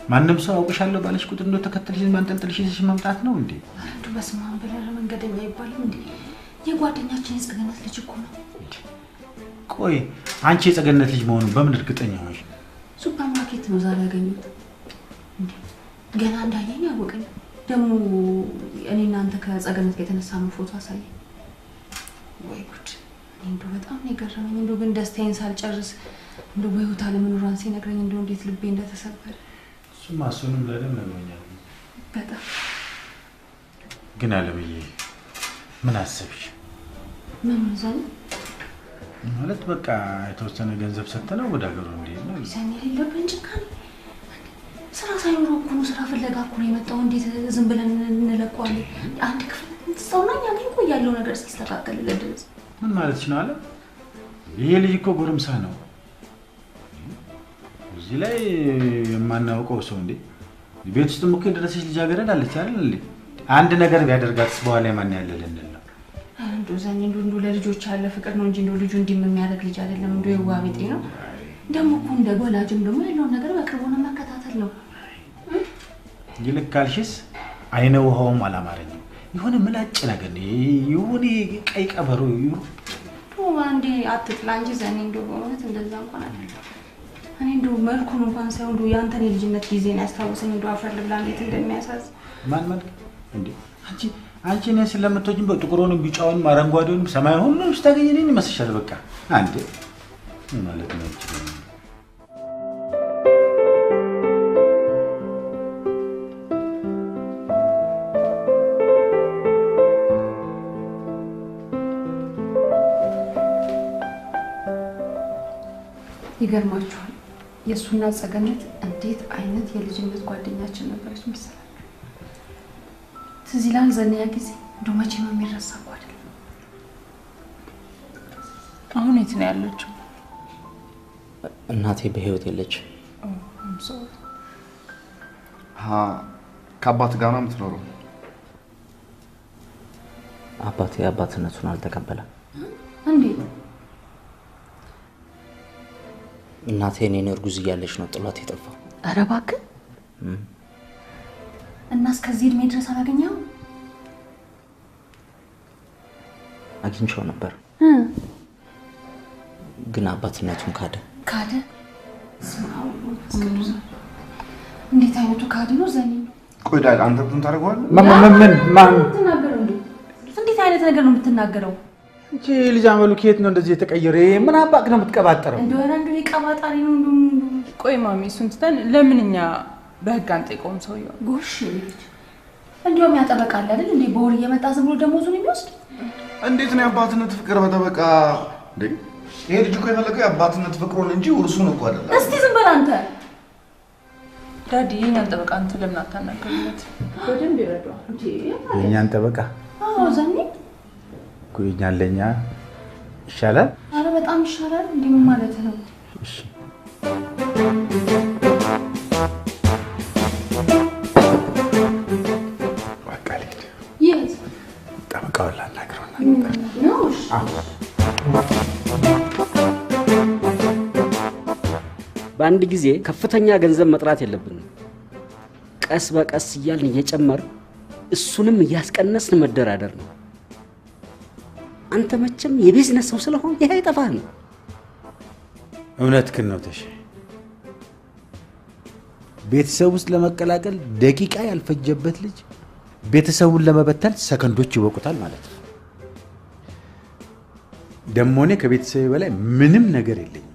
Speaker 9: ማንም ሰው አውቅሻለሁ ባለሽ ቁጥር እንደው ተከተልሽ ማንጠልጥልሽ ይዘሽ መምጣት ነው እንዴ?
Speaker 7: አንዱ በስመ አብ ብለህ መንገደኛ አይባልም እንዴ? የጓደኛችን የጸገነት ልጅ እኮ ነው።
Speaker 9: ቆይ አንቺ የጸገነት ልጅ መሆኑን በምን እርግጠኛ ሆንሽ?
Speaker 7: ሱፐር ማርኬት ነው ዛሬ ያገኘሁት። ገና እንዳየኝ ያወቀኝ። ደግሞ እኔ እናንተ ከጸገነት ጋር የተነሳነው ፎቶ አሳየኝ። ወይ ጉድ! እኔ እንደው በጣም ነው የገረመኝ። እንደው ግን ደስታዬን ሳልጨርስ እንደው በህይወት አለመኖሯን ሲነግረኝ እንደው እንዴት ልቤ እንደተሰበረ።
Speaker 9: እሱንም ለለም ነግሮኛል።
Speaker 7: በጣም
Speaker 9: ግን አለምዬ ምን አሰብሽ?
Speaker 7: ምን ዘን
Speaker 6: ማለት በቃ የተወሰነ ገንዘብ ሰጥተነው ወደ ሀገሩ እንዲሄድ ነው።
Speaker 7: ሰኔ የሌለብን ጭካኔ ስራ ሳይኖረው እኮ ነው። ስራ ፍለጋ እኮ ነው የመጣው። እንዴት ዝም ብለን እንለቀዋለን? አንድ ክፍል ሰውና እኛ እኮ ያለው ነገር ሲስተካከልለት ድረስ
Speaker 6: ምን ማለት ነው አለ? ይሄ ልጅ እኮ ጎረምሳ ነው። እዚህ ላይ የማናውቀው ሰው እንዴ? ቤት ውስጥም እኮ የደረሰች ልጃገረድ አለች አይደል እንዴ? አንድ ነገር ቢያደርጋት በኋላ ማን ያለልን ነው?
Speaker 7: እንደው ዘኔ እንደው ለልጆች ያለ ፍቅር ነው እንጂ እንደው ልጁ እንዲመሚያደርግ ልጅ አይደለም። እንደው የዋቢጤ ነው። ደግሞ እኮ እንደ ወላጅም ደግሞ ያለውን ነገር በቅርቡ ነው መከታተል ነው።
Speaker 6: ይልክ ካልሽስ አይነ ውሃውም አላማረኝም። የሆነ ምላጭ ነገር ነው። የሆነ ቀይ ቀበሮ
Speaker 7: አንዴ አትጥላ እንጂ ዘኔ እንደው በእውነት እንደዛ እንኳን አይደለም። እኔ እንደው መልኩን እንኳን ሳይሆን እንደው ያንተን የልጅነት ጊዜን ያስታውሰኝ። እንደው አፈር ልብላ እንዴት እንደሚያሳዝ
Speaker 6: ማን መልክ እንዴ? አንቺ እኔ ስለምትወጂኝ በጥቁሩንም ቢጫውንም አረንጓዴውንም ሰማይ ሁሉ ስታገኝልኝ ይመስልሻል? በቃ አንዴ ማለት ነው።
Speaker 7: ይገርማችኋል የእሱና ጸገነት እንዴት አይነት የልጅነት ጓደኛችን ነበረች መሰላችሁ? ትዝ ይላል ዘኔያ ጊዜ እንደው መቼም የሚረሳ እኮ አይደለም።
Speaker 8: አሁን የት ነው ያለችው?
Speaker 12: እናቴ በህይወት የለች።
Speaker 5: ከአባት ጋር ነው የምትኖረው?
Speaker 12: አባቴ አባትነቱን አልተቀበለም።
Speaker 7: እንዴት?
Speaker 12: እናቴ እኔን እርጉዝ እያለች ነው ጥሏት የጠፋው።
Speaker 7: ኧረ እባክህ። እና እስከዚህ እድሜ ድረስ አላገኘኸውም?
Speaker 12: አግኝቼው ነበር ግን አባትነቱን ካደ።
Speaker 7: ካደ? እንዴት አይነቱ ካዲ ነው ዘኔ?
Speaker 5: ቆይ ዳግ አንተ ምን ታደርገዋለህ?
Speaker 6: ማን
Speaker 7: ትናገረው እንዴ? እንዴት አይነት ነገር ነው የምትናገረው?
Speaker 6: እቺ ልጅ አመሉ ከየት ነው እንደዚህ የተቀየረ? ምን አባክ ነው የምትቀባጠረው?
Speaker 7: እንደው አንዱ ይቀባጣሪ ነው።
Speaker 8: ቆይ ማሚ እሱን ትተን ለምንኛ በህግ አንጠይቀውም? ሰውየው
Speaker 7: ጎሽ ልጅ እንደውም ያጠበቃል አይደል እንዴ? በወር እየመጣ ዝም ብሎ ደሞዙን የሚወስድ
Speaker 5: እንዴት ነው የአባትነት ፍቅር በጠበቃ እንዴ? ይሄ ልጅ እኮ የፈለገው የአባትነት ፍቅሩን እንጂ ውርሱን እኮ አይደለም።
Speaker 7: እስቲ ዝም በል አንተ።
Speaker 8: ዳዲ የእኛን ጠበቃ አንተ ለምን አታናግሪለት? በደንብ ይረዳዋል እንጂ
Speaker 6: የእኛን ጠበቃ?
Speaker 7: አዎ ዘኔ
Speaker 6: እኮ የእኛን ለእኛ ይሻላል።
Speaker 7: ኧረ በጣም ይሻላል። እንዴ ምን ማለት ነው?
Speaker 6: እሺ በቃ ልሂድ።
Speaker 7: የት?
Speaker 6: ጠበቃውን ላናግረው
Speaker 7: ነው?
Speaker 10: በአንድ ጊዜ ከፍተኛ ገንዘብ መጥራት የለብንም። ቀስ በቀስ እያልን እየጨመር እሱንም እያስቀነስን መደራደር ነው። አንተ መቼም የቢዝነስ ሰው ስለሆን ይሄ አይጠፋህም።
Speaker 9: እውነትህን ነው ተሼ። ቤተሰብ ውስጥ ለመቀላቀል ደቂቃ ያልፈጀበት ልጅ ቤተሰቡን ለመበተን ሰከንዶች ይወቁታል ማለት ነው። ደሞ እኔ ከቤተሰቤ በላይ ምንም ነገር የለኝም።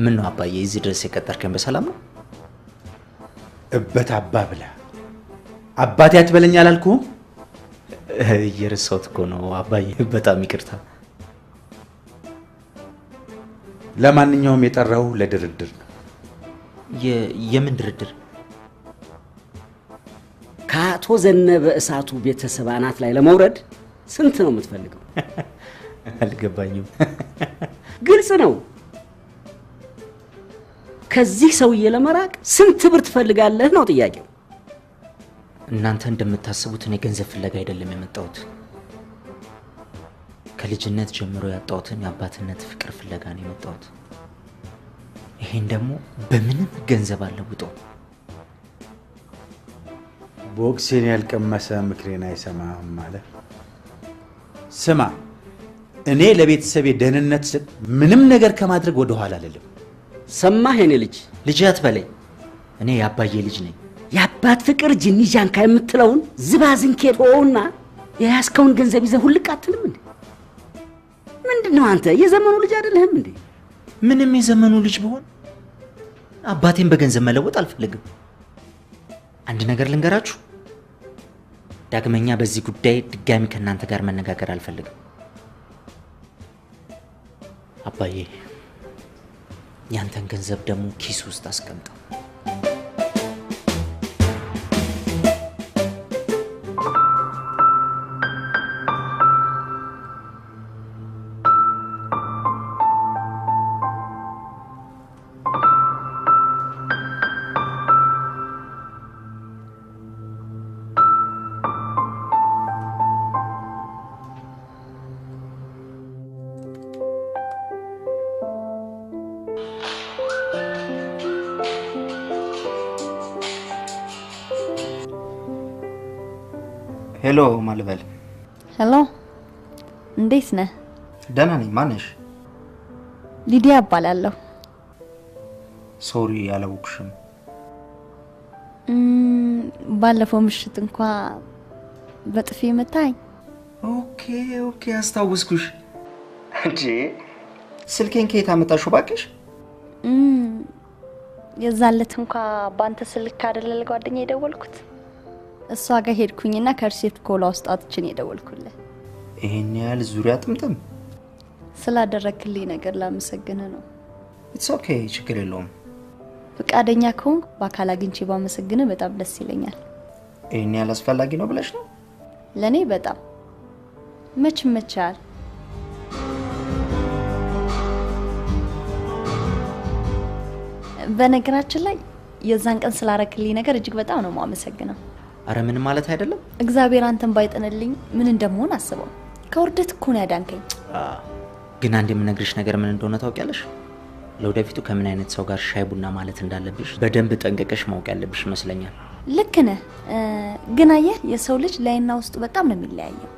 Speaker 12: ምን ነው አባዬ እዚህ ድረስ የቀጠርከኝ በሰላም ነው?
Speaker 9: እበት አባ ብላ አባቴ አትበለኝ አላልኩህም?
Speaker 12: እየረሳሁት እኮ ነው አባዬ፣ በጣም ይቅርታ።
Speaker 9: ለማንኛውም የጠራው ለድርድር ነው።
Speaker 12: የምን ድርድር?
Speaker 10: ከአቶ ዘነበ እሳቱ ቤተሰብ አናት ላይ ለመውረድ ስንት ነው የምትፈልገው?
Speaker 12: አልገባኝም።
Speaker 10: ግልጽ ነው። ከዚህ ሰውዬ ለመራቅ ስንት ብር ትፈልጋለህ ነው ጥያቄው።
Speaker 12: እናንተ እንደምታስቡት እኔ ገንዘብ ፍለጋ አይደለም የመጣሁት። ከልጅነት ጀምሮ ያጣሁትን የአባትነት ፍቅር ፍለጋ ነው የመጣሁት። ይሄን ደግሞ በምንም ገንዘብ አልለውጠው።
Speaker 9: ቦክሴን ያልቀመሰ ምክሬን አይሰማም ማለት። ስማ፣ እኔ ለቤተሰቤ ደህንነት ስል ምንም ነገር ከማድረግ ወደ ኋላ አልልም።
Speaker 10: ሰማህ የኔ ልጅ?
Speaker 12: ልጅ አትበለኝ። እኔ የአባዬ ልጅ ነኝ።
Speaker 10: የአባት ፍቅር ጅኒ ጃንካ የምትለውን ዝባዝንኬ ተወውና የያዝከውን ገንዘብ ይዘህ ሁልቅ አትልም እንዴ? ምንድነው አንተ የዘመኑ ልጅ አይደለህም እንዴ?
Speaker 12: ምንም የዘመኑ ልጅ ብሆን አባቴን በገንዘብ መለወጥ አልፈልግም። አንድ ነገር ልንገራችሁ። ዳግመኛ በዚህ ጉዳይ ድጋሚ ከናንተ ጋር መነጋገር አልፈልግም። አባዬ ያንተን ገንዘብ ደግሞ ኪስ ውስጥ አስቀምጠው። ሄሎ ማልበል።
Speaker 11: ሄሎ እንዴት ነህ?
Speaker 12: ደህና ነኝ። ማነሽ?
Speaker 11: ሊዲያ እባላለሁ።
Speaker 12: ሶሪ ያላወቅሽም።
Speaker 11: ባለፈው ምሽት እንኳን በጥፊ መታኝ።
Speaker 12: ኦኬ አስታወስኩሽ። እንጂ ስልኬን ከየት አመጣሽው ባክሽ?
Speaker 11: የዛለት እንኳን ባንተ ስልክ አይደለ ለጓደኛ የደወልኩት። እሷ ጋር ሄድኩኝና ከርሴት ኮላ ውስጥ አጥቼን የደወልኩልህ።
Speaker 12: ይሄን ያህል ዙሪያ ጥምጥም
Speaker 11: ስላደረክልኝ ነገር ላመሰግንህ ነው።
Speaker 12: ኢትስ ኦኬ ችግር የለውም።
Speaker 11: ፍቃደኛ ከሆንክ በአካል አግኝቼ ባመሰግንህ በጣም ደስ ይለኛል።
Speaker 12: ይሄን ያህል አስፈላጊ ነው ብለሽ ነው?
Speaker 11: ለኔ በጣም መችመቻል። በነገራችን ላይ የዛን ቀን ስላረክልኝ ነገር እጅግ በጣም ነው ማመሰግነው።
Speaker 12: አረ ምን ማለት አይደለም።
Speaker 11: እግዚአብሔር አንተን ባይጠነልኝ ምን እንደምሆን አስበው። ከውርደት እኮ ነው ያዳንከኝ።
Speaker 12: ግን አንድ የምነግርሽ ነገር ምን እንደሆነ ታውቂያለሽ? ለወደፊቱ ከምን አይነት ሰው ጋር ሻይ ቡና ማለት እንዳለብሽ በደንብ ጠንቀቀሽ ማወቅ ያለብሽ ይመስለኛል።
Speaker 11: ልክ ነህ። ግን አየህ የሰው ልጅ ላይና ውስጡ በጣም ነው የሚለያየው።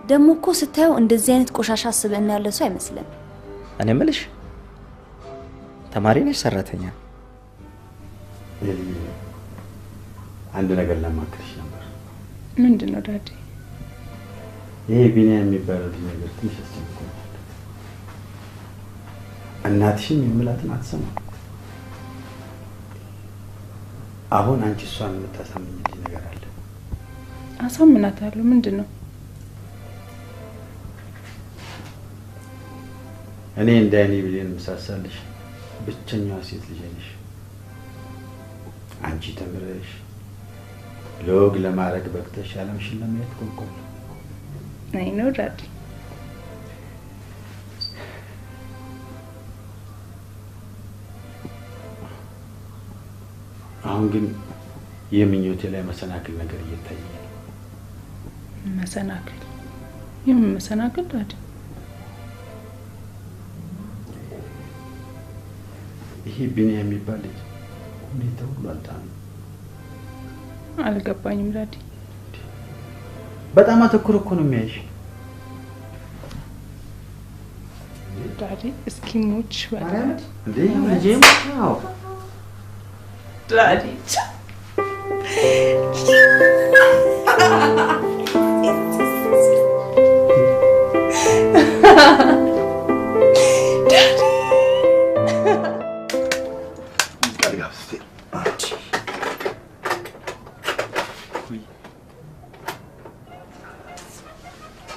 Speaker 11: ደግሞ እኮ ስታየው እንደዚህ አይነት ቆሻሻ ስብዕና ያለው ሰው አይመስልም።
Speaker 12: እኔ የምልሽ ተማሪ ነሽ ሰራተኛ?
Speaker 9: አንድ ነገር ለማክርሽ ነበር።
Speaker 8: ምንድነው ዳዲ?
Speaker 9: ይሄ ቢኒያም የሚባለው ነገር ትንሽ አስቸግሮኛል። እናትሽም የምላትን አትሰማም። አሁን አንቺ እሷን የምታሳምኝልኝ ነገር አለ።
Speaker 8: አሳምናታለሁ። ምንድነው?
Speaker 9: እኔ እንደ አይኔ ብሌን ምሳሳልሽ ብቸኛዋ ሴት ልጅ ነሽ። አንቺ ተምረሽ ለወግ ለማድረግ በቅተሽ ዓለምሽን ለማየት ቆንቆል።
Speaker 8: አይ ነው ዳዲ።
Speaker 9: አሁን ግን የምኞቴ ላይ መሰናክል ነገር እየታየኝ ነው።
Speaker 8: መሰናክል? የምን መሰናክል ዳዲ?
Speaker 9: ይሄ ቢኒያም የሚባል ልጅ ሁኔታው ሁሉ አልጣም።
Speaker 8: አልገባኝም ዳዲ።
Speaker 9: በጣም አተኩሮ እኮ ነው የሚያይሽ
Speaker 8: ዳዲ። እስኪ ሙች በላት
Speaker 9: እንዴ ልጄም። አዎ
Speaker 8: ዳዲ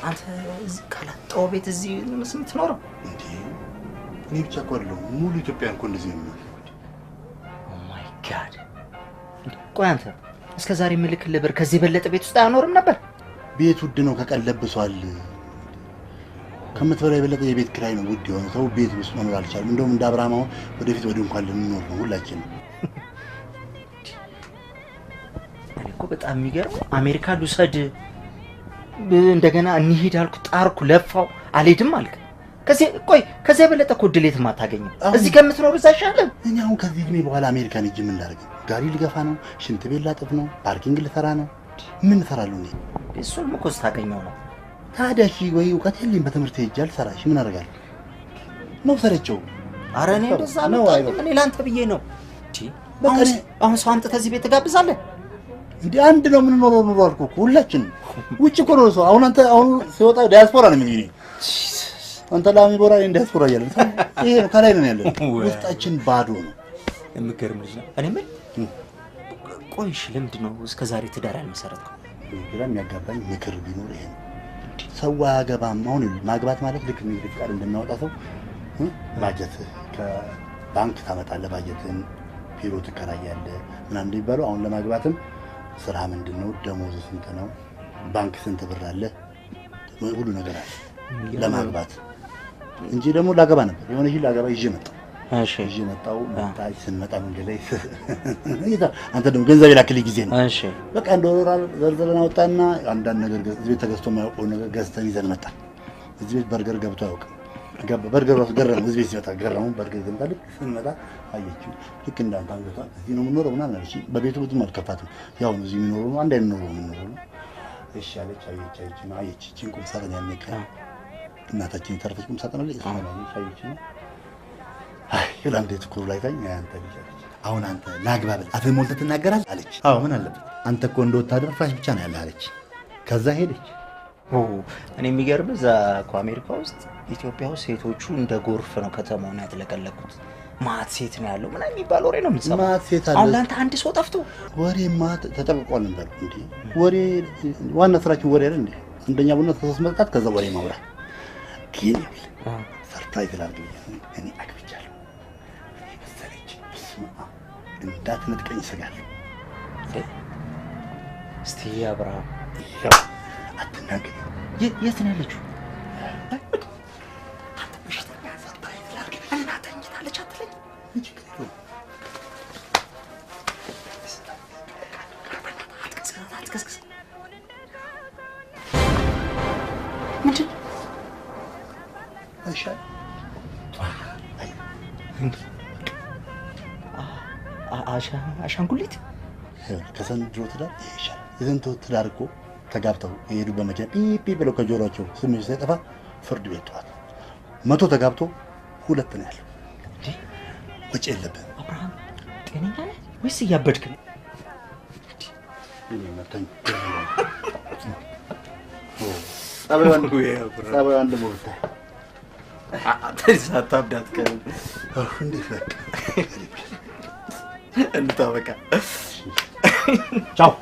Speaker 12: አንተ ካላጣው ቤት እዚህ ነው የምትኖረው
Speaker 3: እንዴ? እኔ ብቻ እኮ አይደለሁም፣ ሙሉ ኢትዮጵያ እኮ እንደዚህ ነው የሚሆነው።
Speaker 12: ኦ ማይ ጋድ! ቆይ አንተ እስከ ዛሬ ምልክልህ ብር ከዚህ በለጠ ቤት ውስጥ አያኖርም ነበር?
Speaker 3: ቤት ውድ ነው፣ ከቀለብሷል። ከምትበላው የበለጠ የቤት ኪራይ ነው ውድ የሆነ። ሰው ቤት ውስጥ መኖር አልቻለም። እንደውም እንደ አብርሃም አሁን ወደፊት ወደ እንኳን ልንኖር ነው ሁላችንም።
Speaker 12: እኔ እኮ በጣም የሚገርም አሜሪካ ልውሰድ እንደገና እንሂድ አልኩ፣ ጣርኩ፣ ለፋው፣ አልሄድም አልክ። ከዚህ የበለጠ እኮ ድሌት ማታገኝ እዚህ ከምትኖር እዛ ይሻላል።
Speaker 3: እኔ አሁን ከዚህ እድሜ በኋላ አሜሪካን ሂጅ ምን ላደርግ? ጋሪ ልገፋ ነው? ሽንት ቤት ላጥፍ ነው? ፓርኪንግ ልሰራ ነው? ምን እሰራለሁ እኔ?
Speaker 12: እሱንም እኮ ስታገኘው ነው።
Speaker 3: ታዲያ እሺ ወይ እውቀት የለኝም፣ በትምህርት ሄጄ አልሰራ፣ እሺ ምን አደርጋለሁ? ነው ሰለቸው።
Speaker 12: ኧረ እኔ እንደዛ ነው። እኔ ላንተ ብዬ ነው። አሁን ሰው አምጥተህ እዚህ ቤት ትጋብዛለህ?
Speaker 3: እንዴ አንድ ነው የምንኖረው ኑሮ አልኩህ እኮ ሁላችንም። ውጭ እኮ ነው ሰው። አሁን አንተ ሲወጣ ዲያስፖራ ነው የሚሉኝ። አንተ ላሚ ቦራ እኔ ዲያስፖራ እያለ ይሄ ከላይ ነው ያለው። ውስጣችን ባዶ ነው።
Speaker 12: የምገርም ልጅ ነው። እኔ ምን ቆይሽ ለምንድን ነው እስከ ዛሬ ትዳር ያልመሰረትከው?
Speaker 3: ግራ የሚያጋባኝ ምክር ቢኖር ይሄ ነው። ሰው አያገባም። አሁን ማግባት ማለት ልክ ንግድ ፍቃድ እንደሚያወጣ ሰው ባጀት ከባንክ ታመጣለህ፣ ባጀትን ቢሮ ትከራያለህ ምናምን እንደሚባለው አሁን ለማግባትም ስራ ምንድን ነው፣ ደሞዝ ስንት ነው፣ ባንክ ስንት ብር አለ፣ ሁሉ ነገር አለ ለማግባት እንጂ ደግሞ ላገባ ነበር የሆነ ይሄ ላገባ ይዤ መጣሁ። እሺ ይዤ መጣሁ። መጣች ስንመጣ መንገድ ላይ አንተ ደግሞ ገንዘብ የላክልኝ ጊዜ ነው። እሺ በቃ $1 ዘርዘረን አወጣና አንዳንድ ነገር እዚህ ቤት ተገዝቶ የማያውቀው ነገር ገዝተን ይዘን መጣን። እዚህ ቤት በርገር ገብቶ አያውቅም። በርገር ራሱ ገረመው። እዚህ ቤት ሲመጣ ገረመው። በርገር ገምታ ልክ ስንመጣ አየችው። ልክ እንዳንተ አንገቷ እዚህ ነው የምኖረው ምናምን አለች። በቤቱ ብዙም አልከፋትም። ያው እዚህ የሚኖረው ነው አንድ አይነት ኑሮ የምንኖረው ነው። እሺ አለች። አየች ጭን ቁም ሳጥን ያነቀ እናታችን የተረፈች ቁም ሳጥን አለ። እሷ ነው አየችና አይ ይላል እንዴት ኩሩ ላይ ታኝ አንተ ልጅ አሁን አንተ ላግባብል አፍህ ሞልተህ ትናገራለህ አለች። አዎ ምን አለበት አንተ እኮ እንደ ወታደር ፍራሽ ብቻ ነው ያለህ አለች። ከዛ ሄደች።
Speaker 12: እኔ የሚገርም እዛ እኮ አሜሪካ ውስጥ ኢትዮጵያ ውስጥ ሴቶቹ እንደ ጎርፍ ነው ከተማውን ያጥለቀለቁት። ማት ሴት ነው ያለው ምናምን የሚባል ወሬ ነው የምትሰማው። ማት ሴት አለ። አሁን አንተ አንድ ሰው ጠፍቶ ወሬማ ተጠብቋል ነበር እንዴ? ወሬ ዋና ስራችን ወሬ አይደል እንዴ? አንደኛ ቡና ተሰስ መጣት ከዛ ወሬ ማውራት ግን ሰርፕራይዝ ላድርግ እኔ አግብቻለሁ መሰለች። እንዳትነጥቀኝ እሰጋለሁ። እስቲ አብርሃም
Speaker 3: አትናገር።
Speaker 12: የት ነው ያለችው? አሻንጉሊት
Speaker 3: ከሰንድሮ ትዳር ይሻል። የዘንድሮ ትዳር እኮ ተጋብተው የሄዱ በመኪና ፒፒ ብለው ከጆሮአቸው ስሜት ሳይጠፋ ፍርድ ቤት ጠዋት 100 ተጋብቶ 2 ነው ያለው። ወጪ የለብህም።
Speaker 12: አብርሃም ጤነኛ ነህ ወይስ እያበድክ ነው?
Speaker 3: ጸባዩን ደግሞ ብታይ
Speaker 12: ሳታብዳት ቀን
Speaker 3: እንዴት በቃ
Speaker 12: እንታበቃ።
Speaker 3: ቻው።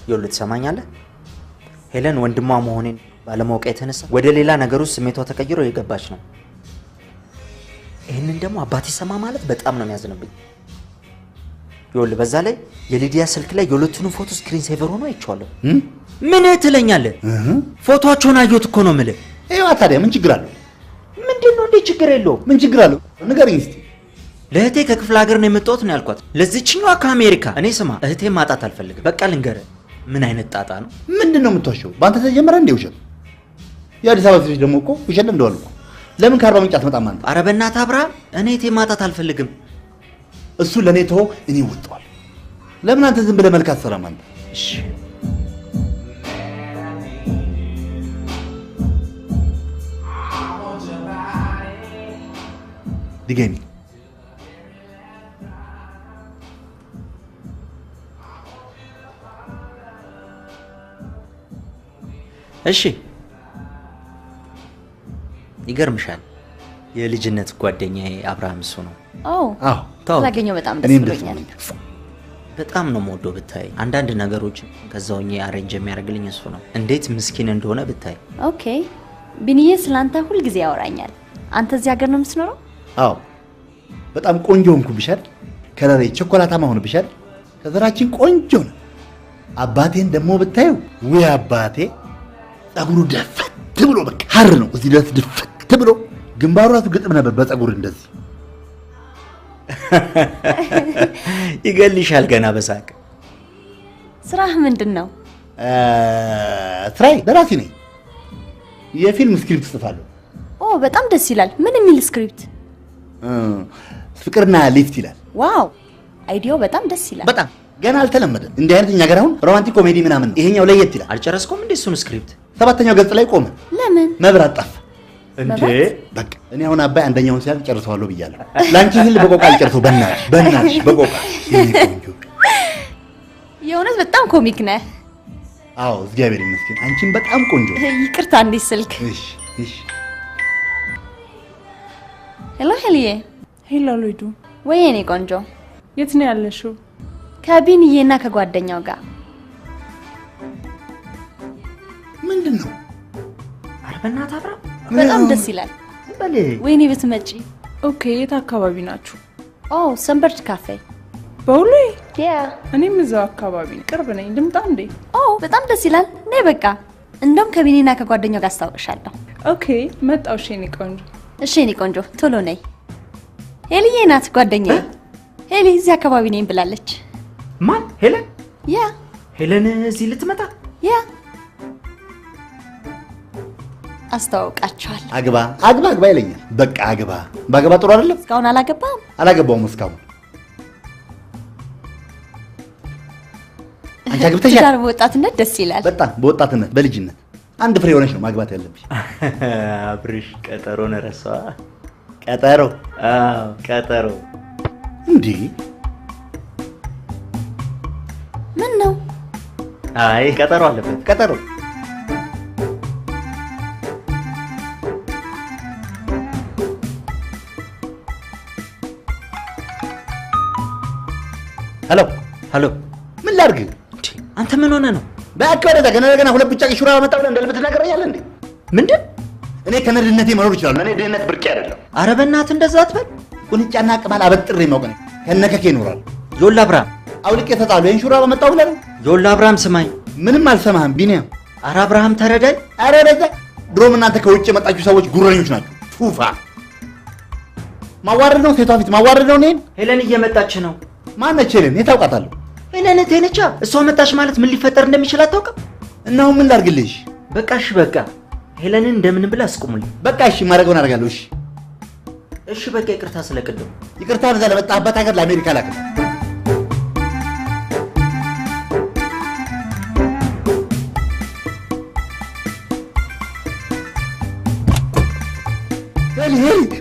Speaker 12: ይኸውልህ ትሰማኛለህ? ሄለን ወንድሟ መሆኔን ባለማወቅ የተነሳ ወደ ሌላ ነገር ውስጥ ስሜቷ ተቀይሮ የገባች ነው። ይህንን ደግሞ አባቴ ሰማ ማለት በጣም ነው የሚያዝንብኝ። ይኸውልህ በዛ ላይ የሊዲያ ስልክ ላይ የሁለቱንም ፎቶ ስክሪን ሴቨር ሆኖ አይቼዋለሁ። ምን ትለኛለህ? ፎቶአቸውን አየሁት እኮ ነው የምልህ።
Speaker 3: ይኸዋ ታዲያ ምን ችግር አለው?
Speaker 12: ምንድን ነው እንዴ? ችግር የለውም።
Speaker 3: ምን ችግር አለው? ንገረኝ እስቲ።
Speaker 12: ለእህቴ ከክፍለ ሀገር ነው የመጣሁት ነው ያልኳት። ለዚህችኛዋ ከአሜሪካ። እኔ ስማ እህቴ ማጣት አልፈልግም። በቃ ልንገርህ። ምን አይነት ጣጣ ነው?
Speaker 3: ምንድን ነው የምትዋሸው? በአንተ ተጀመረ እንዴ ውሸት? የአዲስ አበባ ሴቶች ደግሞ እኮ ውሸት ለምደዋል እኮ። ለምን ከአርባ ምንጭ አትመጣም አንተ?
Speaker 12: ኧረ በእናትህ አብርሃም፣ እኔ እህቴ ማጣት አልፈልግም።
Speaker 3: እሱ ለእኔ ተወው፣ እኔ እወጣዋለሁ። ለምን አንተ ዝም ብለህ መልክ አትሰራም አንተ?
Speaker 12: እሺ
Speaker 3: ድገሚ።
Speaker 12: እሺ ይገርምሻል የልጅነት ጓደኛዬ አብርሃም እሱ ነው።
Speaker 11: አዎ ታገኘው በጣም ደስ ብሎኛል።
Speaker 12: በጣም ነው የምወደው ብታይ። አንዳንድ ነገሮች ከዛውኝ አሬንጅ የሚያደርግልኝ እሱ ነው። እንዴት ምስኪን እንደሆነ ብታይ።
Speaker 11: ኦኬ ቢኒዬ ስላንተ ሁሉ ጊዜ ያወራኛል። አንተ እዚህ ሀገር ነው የምትኖረው?
Speaker 3: አዎ በጣም ቆንጆ ሆንኩብሻል። ከለሬ ቸኮላታማ ሆነብሻል። ከዘራችን ቆንጆ ነው። አባቴን ደግሞ ብታዩ ወይ አባቴ ጸጉሩ ደፈት ብሎ በቃ ሐር ነው እዚህ ድረስ ደፈት ብሎ ግንባሩ ራሱ ግጥም ነበር በጸጉር እንደዚህ።
Speaker 12: ይገልሻል ገና በሳቅ።
Speaker 11: ስራህ ምንድነው?
Speaker 3: ስራዬ ደራሲ ነኝ። የፊልም ስክሪፕት ጽፋለሁ።
Speaker 11: በጣም ደስ ይላል። ምን የሚል ስክሪፕት?
Speaker 3: ፍቅርና ሊፍት ይላል።
Speaker 11: ዋው አይዲያው በጣም ደስ ይላል።
Speaker 3: በጣም ገና አልተለመደም። እንዲህ አይነት እኛ ጋር አሁን ሮማንቲክ ኮሜዲ ምናምን ይሄኛው ለየት ይላል።
Speaker 12: አልጨረስኩም እንዴ እሱን ስክሪፕት?
Speaker 3: 7ኛው ገጽ ላይ ቆመ።
Speaker 11: ለምን?
Speaker 3: መብራት ጠፋ እንዴ? በቃ እኔ አሁን አባይ አንደኛውን ሲያል ጨርሰዋለሁ ብያለሁ። ላንቺ ግን በቆቃ አልጨርሰው። በእናትሽ በቆቃ።
Speaker 11: የእውነት በጣም ኮሚክ ነህ።
Speaker 3: አዎ እግዚአብሔር ይመስገን። አንቺም በጣም ቆንጆ።
Speaker 11: ይቅርታ እንዴ ስልክ።
Speaker 3: እሺ
Speaker 11: ሄሎ ሄሊዬ።
Speaker 8: ሄሎ ሉዱ።
Speaker 11: ወይ እኔ ቆንጆ
Speaker 8: የት ነው ያለሽው?
Speaker 11: ከቢኒዬና ከጓደኛው ጋር።
Speaker 3: ምንድነው?
Speaker 12: ኧረ በእናትህ አብርሃም
Speaker 11: በጣም ደስ ይላል። ወይኔ ብትመጪ።
Speaker 8: ኦኬ የት አካባቢ ናችሁ?
Speaker 11: ሰንበርድ ካፌ።
Speaker 8: በሁሉ
Speaker 11: ያ
Speaker 8: እኔም እዛው አካባቢ ቅርብ ነኝ። ልምጣ እንዴ?
Speaker 11: በጣም ደስ ይላል። ነይ በቃ። እንደውም ከቢኒና ከጓደኛው ጋር አስታውቅሻለሁ።
Speaker 8: ኦኬ መጣው። እሺ እኔ ቆንጆ።
Speaker 11: እሺ እኔ ቆንጆ ቶሎ ነይ። ሄሊዬ ናት ጓደኛዬ። ሄሊ እዚህ አካባቢ ነኝ ብላለች።
Speaker 12: ማን? ሄለን?
Speaker 11: ያ
Speaker 12: ሄለን እዚህ ልትመጣ?
Speaker 11: ያ አስተዋውቃችኋል።
Speaker 3: አግባ ይለኛል። በቃ አግባ። ባገባ ጥሩ አይደለም?
Speaker 11: እስካሁን አላገባም።
Speaker 3: አላገባውም እስካሁን። አንቺ አግብተሻል?
Speaker 11: ትዳር በወጣትነት ደስ ይላል።
Speaker 3: በጣም በወጣትነት በልጅነት አንድ ፍሬ ሆነሽ ነው ማግባት ያለብሽ።
Speaker 12: አብርሽ ቀጠሮን ረሳዋ?
Speaker 3: ቀጠሮ?
Speaker 12: አዎ ቀጠሮ።
Speaker 3: እንዴ
Speaker 11: ምን ነው?
Speaker 12: አይ ቀጠሮ አለበት።
Speaker 3: ቀጠሮ ሄሎ ምን ላድርግ?
Speaker 12: አንተ ምን ሆነ ነው?
Speaker 3: በአካባቢ ገና ሁለት ብቻ ሹራ መጣው እንደ ልብት ነገርኛል እንዴ?
Speaker 12: ምንድን?
Speaker 3: እኔ ከነድነቴ መኖር ይችላል። እኔ ድህነት ብርቅ አይደለም።
Speaker 12: አረ በእናትህ እንደዛ አትበል።
Speaker 3: ቁንጫና ቅማል አበጥሬ ማውቀኝ ከነከኬ ይኖራል።
Speaker 12: ዮላ አብርሃም
Speaker 3: አውልቄ ተጣሉ። ይሄን ሹራ መጣው ብለህ
Speaker 12: ዮላ አብርሃም ስማኝ።
Speaker 3: ምንም አልሰማህም ቢኒያም።
Speaker 12: አረ አብርሃም ተረዳኝ።
Speaker 3: አረ በዛ ድሮም እናንተ ከውጭ የመጣችሁ ሰዎች ጉረኞች ናችሁ። ፉፋ ማዋረድ ነው። ሴቷ ፊት ማዋረድ ነው። እኔን
Speaker 12: ሄለን እየመጣች ነው።
Speaker 3: ማነች ሄለን? የት አውቃታለሁ?
Speaker 12: ሄለን ተነቻ። እሷ መጣች ማለት ምን ሊፈጠር እንደሚችል አታውቅም?
Speaker 3: እናው ምን ላድርግልሽ?
Speaker 12: በቃ እሺ በቃ ሄለንን እንደምን ብለህ አስቁሙልኝ።
Speaker 3: በቃ እሺ ማድረገውን አደርጋለሁ።
Speaker 12: እሺ በቃ ይቅርታ ስለቀደው።
Speaker 3: ይቅርታ ለዛ ለመጣህበት ሀገር ለአሜሪካ ላክ።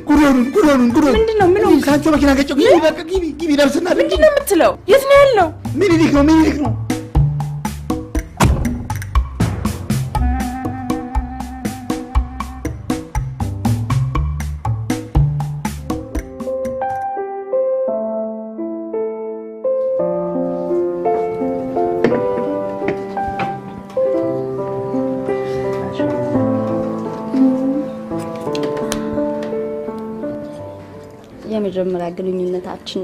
Speaker 3: ጉሮኑን
Speaker 8: ምንድነው? ምን ሆንክ?
Speaker 3: ካንቺ መኪና ገጨው። ግቢ በቃ ግቢ ደርስና
Speaker 8: ምንድነው የምትለው? የት ነው ያለው?
Speaker 3: ሚኒሊክ ነው።
Speaker 11: የመጀመሪያ ግንኙነታችን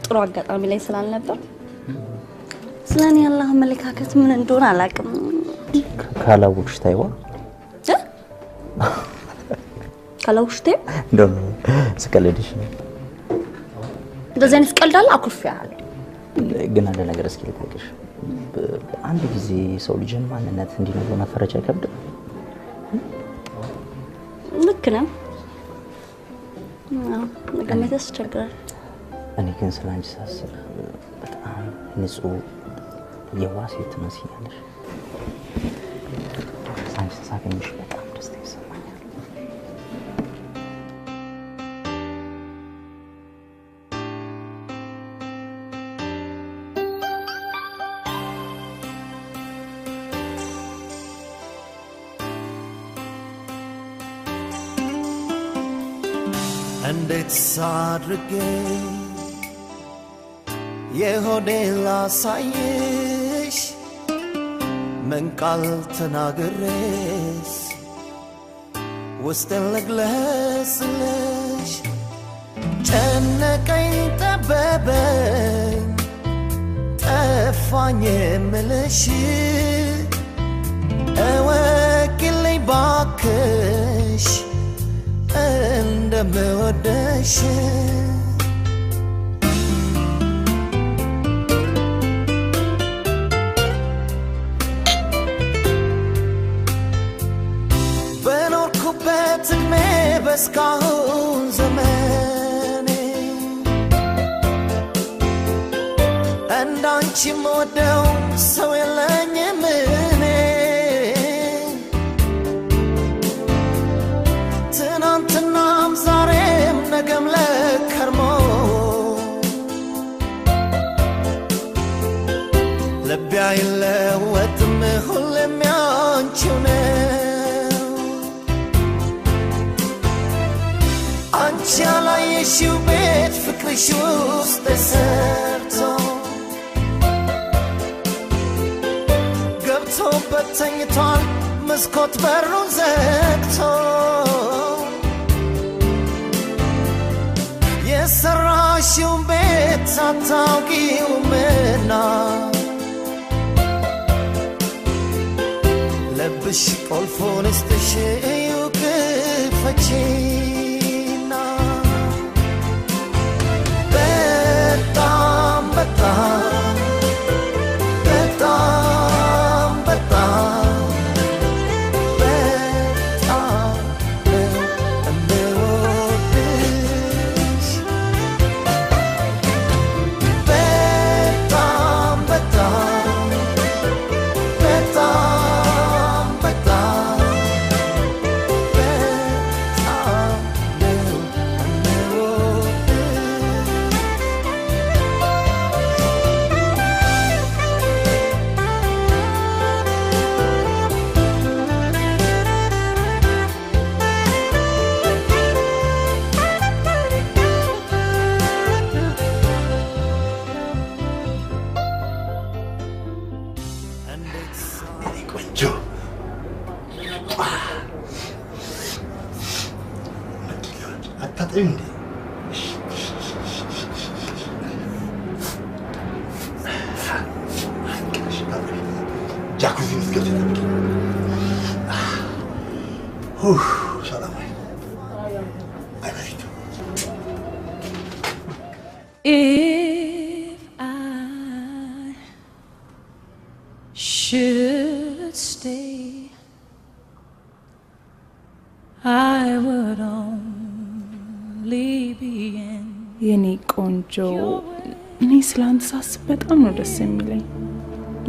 Speaker 11: ጥሩ አጋጣሚ ላይ ስላልነበር ስለኔ ያለህ አመለካከት ምን እንደሆነ አላውቅም።
Speaker 12: ካላወቅሽ ታይዋ
Speaker 11: ካላወቅሽ ታይ
Speaker 12: እንደው ስቀልድሽ ነው።
Speaker 11: እንደዚህ አይነት ቀልድ አለ? አኩርፊያለሁ።
Speaker 12: ግን አንድ ነገር እስኪ ልጠይቅሽ። አንድ ጊዜ ሰው ልጅን ማንነት እንዲነግሩ መፈረጃ አይከብድም?
Speaker 11: ልክ ነው። መገመት ያስቸግራል።
Speaker 12: እኔ ግን ስለ አንቺ ሳስብ በጣም ንጹህ የዋህ ሴት ትመስያለሽ። አንቺ ሳገኝሽ በጣም ደስታ ይሰማኛል።
Speaker 13: እንዴት ሳድርጌ የሆዴ ላሳይሽ ምን ቃል ተናግሬስ ውስጤን ልግለጽልሽ ጨነቀኝ ጠበበኝ ጠፋኝ የምልሽ እወቂልኝ ባክሽ እንደምወደሽ በኖርኩበት ዕድሜ በእስካሁን ዘመኔ እንዳንቺ የምወደው ሰው የለኝም እኔ ትናንትናም ዛሬም ነገም ለከርሞ ልቤ አይለወጥም ሁሌም ያንቺው ነው አንቺ ያላየሽው ቤት ፍቅርሽ ውስጥ ተሰርቶ ገብቶበት ተኝቷል መስኮት በሩን ዘግቶ የሰራሽውን ቤት አታውቂውምና ልብሽ ቁልፉን እስጥሽ እዩ ክፈቺና በጣም በጣም በጣም በጣም በጣም እምወድሽ በጣም በጣም በጣም በጣም በጣም ነው
Speaker 3: ቆንጆ አታጠቢም እንዴ? ጃኩዚ ምስገድ ሰላም አይበሪቱ
Speaker 8: If I should stay, I would only be in. የኔ ቆንጆ እኔ ስላንተ ሳስብ በጣም ነው ደስ የሚለኝ።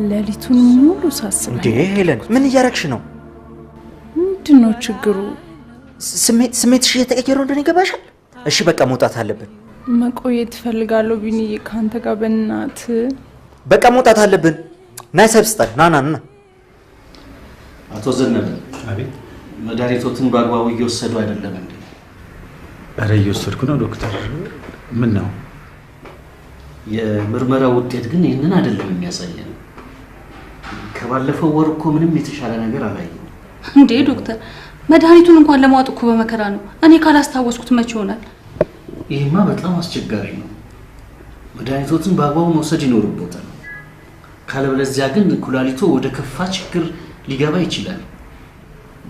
Speaker 8: ሌሊቱን ሙሉ ሳስብ
Speaker 12: እንዴ ሄለን ምን እያረግሽ ነው?
Speaker 8: ምንድነው ችግሩ?
Speaker 12: ስሜትሽ እየተቀየረው እንደሆነ ይገባሻል? እሺ በቃ መውጣት አለብን።
Speaker 8: መቆየት እፈልጋለሁ ቢኒዬ ካንተ ጋር በእናት
Speaker 12: በቃ መውጣት አለብን። ናይ ሰብስጠን ና ና ና።
Speaker 14: አቶ ዘነበ አቤት። መድኃኒቶትን በአግባቡ እየወሰዱ አይደለም እንዴ?
Speaker 9: ኧረ እየወሰድኩ ነው ዶክተር። ምን ነው?
Speaker 14: የምርመራው ውጤት ግን ይህንን አይደለም የሚያሳየን። ከባለፈው ወር እኮ ምንም የተሻለ ነገር አላየንም።
Speaker 11: እንዴ ዶክተር መድኃኒቱን እንኳን ለማወጥ እኮ በመከራ ነው። እኔ ካላስታወስኩት መቼ ይሆናል?
Speaker 14: ይሄማ በጣም አስቸጋሪ ነው። መድኃኒቶትን በአግባቡ መውሰድ ይኖርቦታል። ካለበለዚያ ግን ኩላሊቶ ወደ ከፋ ችግር ሊገባ ይችላል።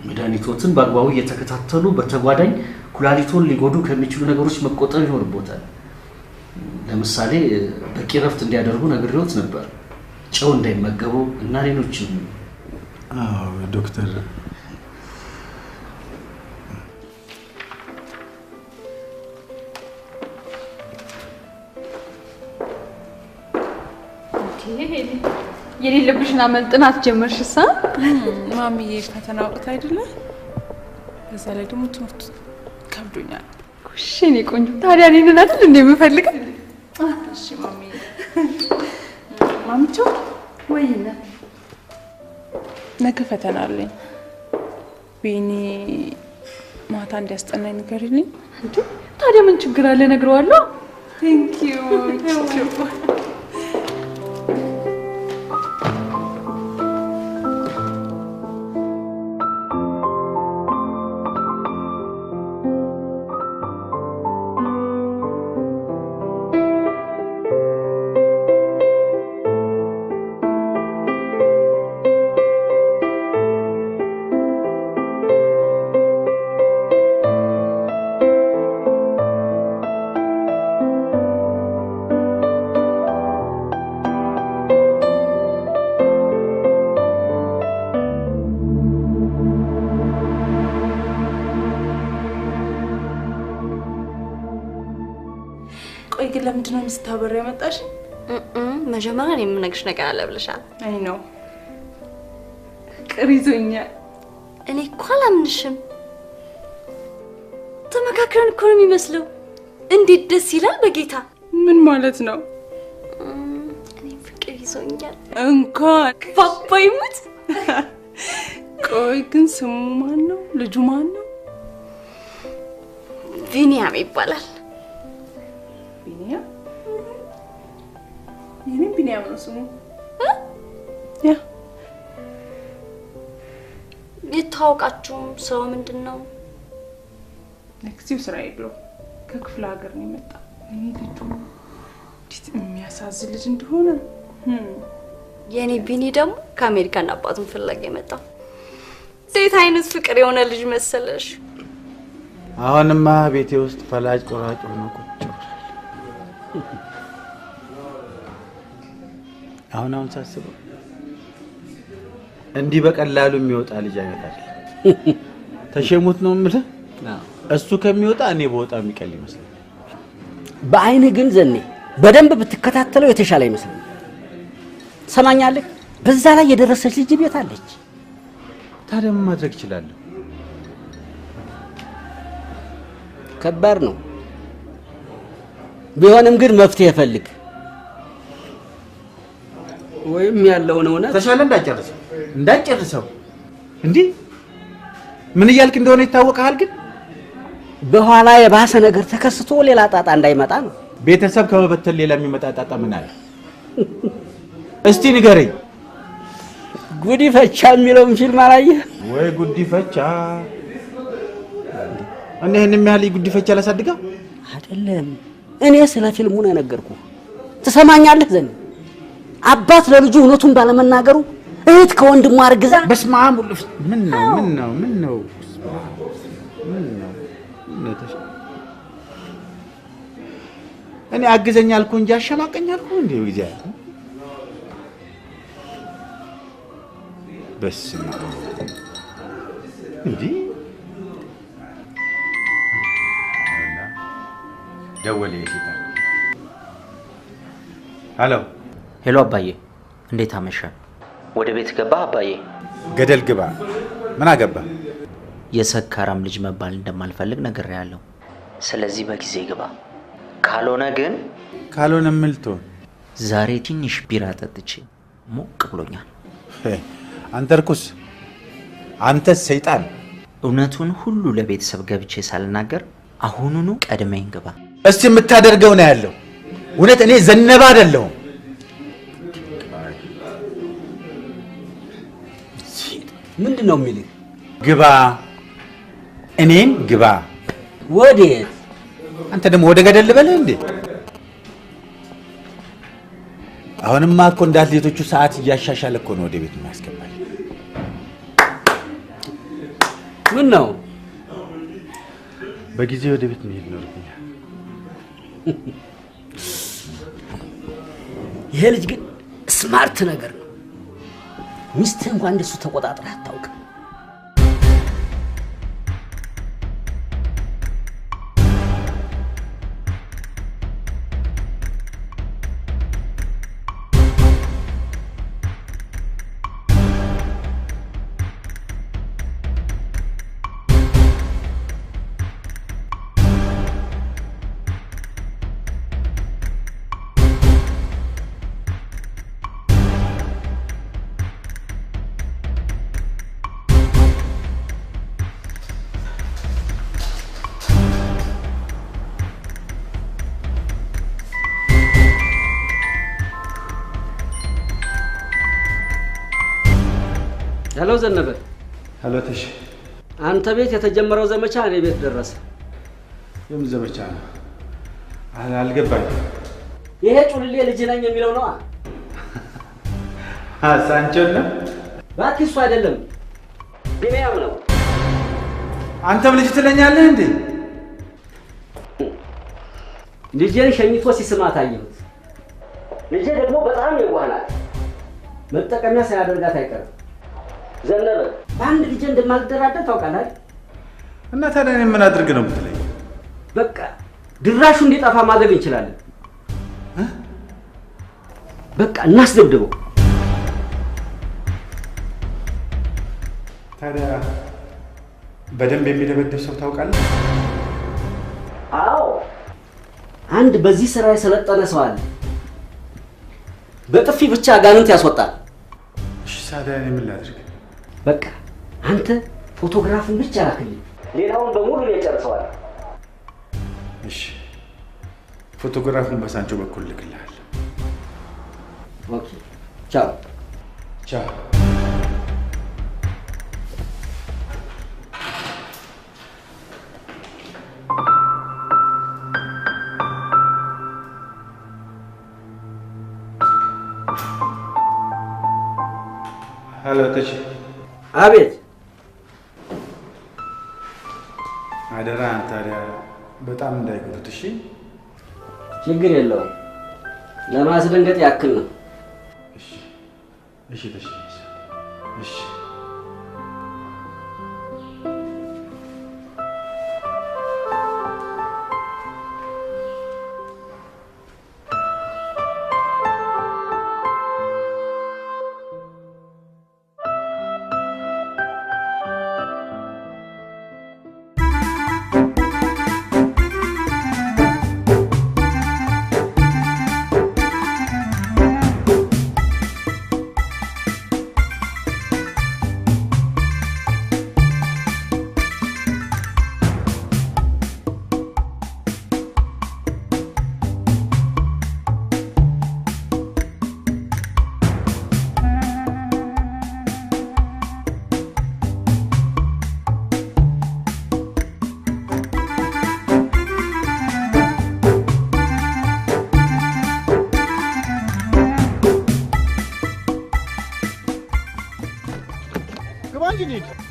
Speaker 14: መድኃኒቶትን በአግባቡ እየተከታተሉ በተጓዳኝ ኩላሊቶን ሊጎዱ ከሚችሉ ነገሮች መቆጠብ ይኖርቦታል። ለምሳሌ በቂ ረፍት እንዲያደርጉ ነግሬዎት ነበር። ጨው እንዳይመገቡ እና ሌሎችም።
Speaker 9: አዎ ዶክተር
Speaker 11: የሌለብሽን አመል ጥናት ጀመርሽሳ?
Speaker 8: ማሚዬ ፈተና ወቅት አይደለ? በዛ ላይ ደግሞ ትምህርቱ ከብዶኛል።
Speaker 11: እሺ እኔ ቆንጆ ታዲያ እኔን አይደል እንደ የምፈልገው?
Speaker 8: እሺ ማሚዬ። ማሚቾ
Speaker 11: ወይና
Speaker 8: ነገ ፈተና አለኝ። ቢኒ ማታ እንዲያስጠናኝ ንገሪልኝ።
Speaker 11: እንዴ ታዲያ
Speaker 8: ታዲያ ምን ችግር አለ? እነግረዋለሁ። ቴንክ ዩ ቆይ ግን ለምንድን ነው የምታበረው ያመጣሽ?
Speaker 11: መጀመሪያ የምነግርሽ ነገር አለ ብለሻል።
Speaker 8: አይ ነው ቅር ይዞኛል።
Speaker 11: እኔ እኮ አላምንሽም። ተመካክረን እኮ ነው የሚመስለው። እንዴት ደስ ይላል በጌታ።
Speaker 8: ምን ማለት ነው?
Speaker 11: እኔ ፍቅር ይዞኛል።
Speaker 8: እንኳን
Speaker 11: ፓፓ ይሙት።
Speaker 8: ቆይ ግን ስሙ ማን ነው? ልጁ ማን ነው?
Speaker 11: ቢኒያም ይባላል።
Speaker 8: ቢኒያም? የኔም ቢኒያም ነው ስሙ። ያ
Speaker 11: የታወቃችሁም ሰው ምንድነው?
Speaker 8: ለክሲው ስራ ይብሎ ከክፍለ ሀገር ነው የመጣ። እኔ ልጁ እንዴት የሚያሳዝን ልጅ እንደሆነ።
Speaker 11: የኔ ቢኒ ደግሞ ከአሜሪካን አባቱን ፍለጋ የመጣው እንዴት አይነት ፍቅር የሆነ ልጅ መሰለሽ።
Speaker 9: አሁንማ ቤቴ ውስጥ ፈላጭ ቆራጭ ሆኖ ቁጭ ብሏል። አሁን ሳስበው እንዲህ በቀላሉ የሚወጣ ልጅ አይመጣል። ተሸሙት ነው የምልህ። እሱ ከሚወጣ እኔ በወጣ የሚቀል ይመስላል።
Speaker 10: በአይን ግን ዘኔ በደንብ ብትከታተለው የተሻለ ይመስላል። ሰማኛለህ? በዛ ላይ የደረሰች ልጅ ቤት አለች።
Speaker 9: ታዲያ ምን ማድረግ እችላለሁ?
Speaker 10: ከባድ ነው። ቢሆንም ግን መፍትሄ ፈልግ። ወይም ያለውን እውነት
Speaker 9: ተሻለ እንዳጨርሰው እንዴ ምን እያልክ እንደሆነ ይታወቃል። ግን
Speaker 10: በኋላ የባሰ ነገር ተከስቶ ሌላ ጣጣ እንዳይመጣ ነው።
Speaker 9: ቤተሰብ ከመበተል ሌላ የሚመጣ ጣጣ ምን አለ? እስቲ ንገረኝ።
Speaker 10: ጉዲፈቻ የሚለውን ፊልም አላየህ
Speaker 9: ወይ? ጉዲፈቻ እኔ እኔም ያህል ጉዲፈቻ ላሳድጋ
Speaker 10: አይደለም። እኔ ስለ ፊልሙ ነው የነገርኩህ። ትሰማኛለህ? ዘኔ አባት ለልጁ እውነቱን ባለመናገሩ እህት ከወንድሟ አርግዛ
Speaker 9: በስማም ምን ነው እኔ አግዘኛል እኮ እንጂ አሸማቀኛል እኮ እንዴ ጊዜ በስማ እንዴ ደወለ ይታ
Speaker 12: ሄሎ አባዬ፣ እንዴት አመሻ? ወደ ቤት ገባ አባዬ?
Speaker 9: ገደል ግባ። ምን አገባ?
Speaker 12: የሰካራም ልጅ መባል እንደማልፈልግ ነግሬያለሁ። ስለዚህ በጊዜ ግባ። ካልሆነ ምልቶ ዛሬ ትንሽ ቢራ ጠጥቼ ሞቅ ብሎኛል።
Speaker 9: አንተ ርኩስ፣ አንተ ሰይጣን።
Speaker 12: እውነቱን ሁሉ ለቤተሰብ ገብቼ ሳልናገር አሁኑኑ ቀድመኝ ግባ።
Speaker 9: እስቲ የምታደርገው ነው ያለው። እውነት እኔ ዘነባ አይደለሁም።
Speaker 10: ምንድነው የሚልህ?
Speaker 9: ግባ፣ እኔን ግባ።
Speaker 10: ወዴት?
Speaker 9: አንተ ደግሞ ወደ ገደል ልበልህ እንዴ? አሁንማ እኮ እንደ አትሌቶቹ ሰዓት እያሻሻለ እኮ ነው ወደ ቤት የሚያስገባል።
Speaker 10: ምን ነው?
Speaker 9: በጊዜ ወደ ቤት መሄድ ነው።
Speaker 10: ይሄ ልጅ ግን ስማርት ነገር ነው። ሚስትህ እንኳን እንደሱ ተቆጣጥረህ አታውቅም። ሄሎ ዘነበ።
Speaker 9: ሄሎ ተሽ።
Speaker 10: አንተ ቤት የተጀመረው ዘመቻ እኔ ቤት ደረሰ።
Speaker 9: የምን ዘመቻ ነው? አልገባኝም።
Speaker 10: ይሄ ጩልሌ ልጅ ነኝ የሚለው ነው።
Speaker 9: ሳንቾን ነው?
Speaker 10: እባክህ እሱ አይደለም ቢኒያም ነው።
Speaker 9: አንተም ልጅ ትለኛለህ እንዴ?
Speaker 10: ልጄን ሸኝቶ ሲስማት አየሁት። ልጄ ደግሞ በጣም የዋህ ናት። መጠቀሚያ ሳያደርጋት አይቀርም። ዘነበ በአንድ ልጄ እንደማልደራደር ታውቃለህ።
Speaker 9: እና ታዲያ እኔ ምን አድርግ ነው የምትለኝ?
Speaker 10: በቃ ድራሹ እንዲጠፋ ማድረግ እንችላለን። በቃ እናስደብድበው።
Speaker 9: ታዲያ በደንብ የሚደበደብ ሰው ታውቃለህ?
Speaker 10: አዎ አንድ በዚህ ስራ የሰለጠነ ሰው አለ። በጥፊ ብቻ አጋንንት ያስወጣል።
Speaker 9: እሺ ታዲያ እኔ ምን ላድርግ?
Speaker 10: በቃ አንተ ፎቶግራፍን ብቻ ላክልኝ፣ ሌላውን በሙሉ እኔ እጨርሰዋለሁ።
Speaker 9: እሺ ፎቶግራፉን በሳንቾ በኩል ልክልሃለሁ።
Speaker 10: ኦኬ ቻው
Speaker 9: ቻው። ሄሎ ተች።
Speaker 10: አቤት።
Speaker 9: አደራህን ታዲያ በጣም እንዳይጎዱት እሺ?
Speaker 10: ችግር የለውም፣ ለማስደንገጥ ያክል ነው።
Speaker 9: እሺ እሺ ተች። እሺ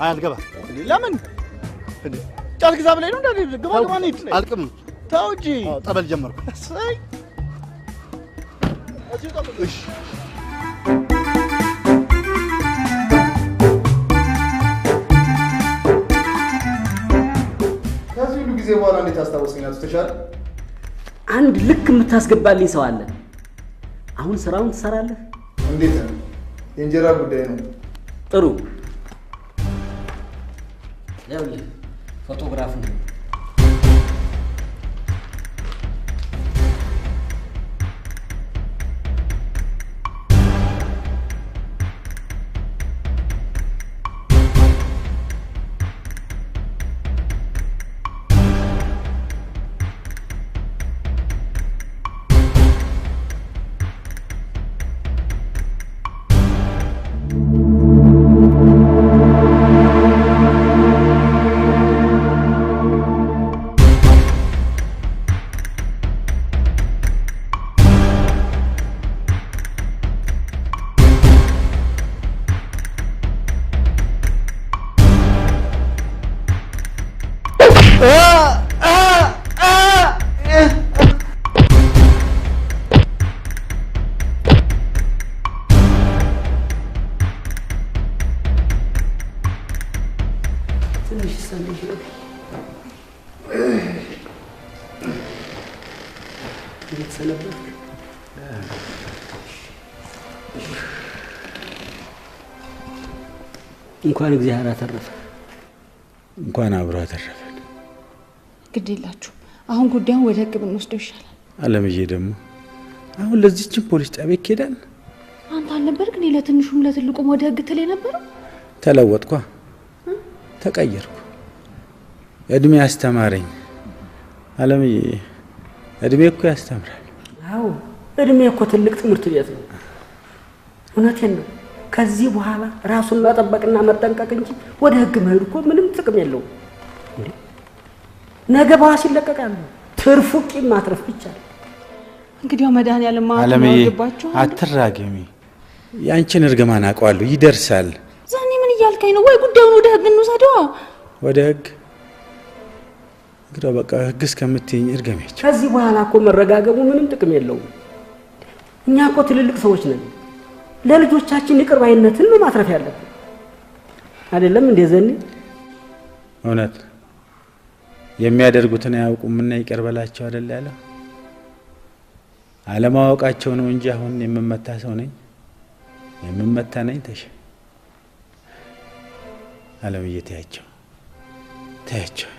Speaker 3: አልገባ።
Speaker 15: ለምን ጫት ግዛ ብለኝ ነው እንዴ? ግባ ግባ ነኝ።
Speaker 3: አልቅም።
Speaker 15: ተው እንጂ።
Speaker 3: ጠበል ጀመርኩ።
Speaker 15: እሰይ
Speaker 3: እሺ
Speaker 15: ከዚህ ሁሉ ጊዜ በኋላ እንዴት አስታወስከኝ? ተሻለ።
Speaker 10: አንድ ልክ የምታስገባልኝ ሰው አለ። አሁን ስራውን ትሰራለህ?
Speaker 15: እንዴት ነው? የእንጀራ ጉዳይ ነው።
Speaker 10: ጥሩ። ይኸውልህ ፎቶግራፉን እንኳን እግዚአብሔር አተረፈ።
Speaker 9: እንኳን አብሮ አተረፈን።
Speaker 7: ግድ የላችሁ። አሁን ጉዳዩን ወደ ህግ ብንወስደው ይሻላል።
Speaker 9: አለምዬ ደግሞ አሁን ለዚህችን ፖሊስ ጣቢያ ይኬዳል?
Speaker 7: አንተ አልነበርክ እኔ ለትንሹም ለትልቁም ወደ ህግ ትል የነበረው?
Speaker 9: ተለወጥኳ፣ ተቀየርኩ። እድሜ ያስተማረኝ። አለምዬ እድሜ እኮ ያስተምራል።
Speaker 10: አዎ እድሜ እኮ ትልቅ ትምህርት ቤት ነው። እውነቴን ነው። ከዚህ በኋላ ራሱን መጠበቅና መጠንቀቅ እንጂ ወደ ህግ መሄድ እኮ ምንም ጥቅም የለውም። ነገ በዋስ ይለቀቃሉ። ትርፉ ቂም ማትረፍ ብቻ ነው።
Speaker 8: እንግዲህ መድኃኒዓለም
Speaker 9: አለምዬ
Speaker 8: ማግባቸው
Speaker 9: አትራገሚ። ያንቺን እርግማን አውቀዋለሁ፣ ይደርሳል።
Speaker 8: ዛኔ ምን እያልከኝ ነው? ወይ ጉዳዩን ወደ ህግ እንውሰደዋ።
Speaker 9: ወደ ህግ እንግዲህ በቃ ህግ እስከምትይኝ እርገሚያቸው።
Speaker 10: ከዚህ በኋላ እኮ መረጋገሙ ምንም ጥቅም የለውም። እኛ እኮ ትልልቅ ሰዎች ነን። ለልጆቻችን ይቅር ባይነትን ነው ማትረፍ ያለብን አይደለም እንዴ ዘኔ?
Speaker 9: እውነት የሚያደርጉትን አያውቁምና ይቅር በላቸው አይደል ያለው? አለማወቃቸው ነው እንጂ አሁን የምመታ ሰው ነኝ፣ የምመታ ነኝ። ተሽ አለምዬ ተያቸው፣ ተያቸው።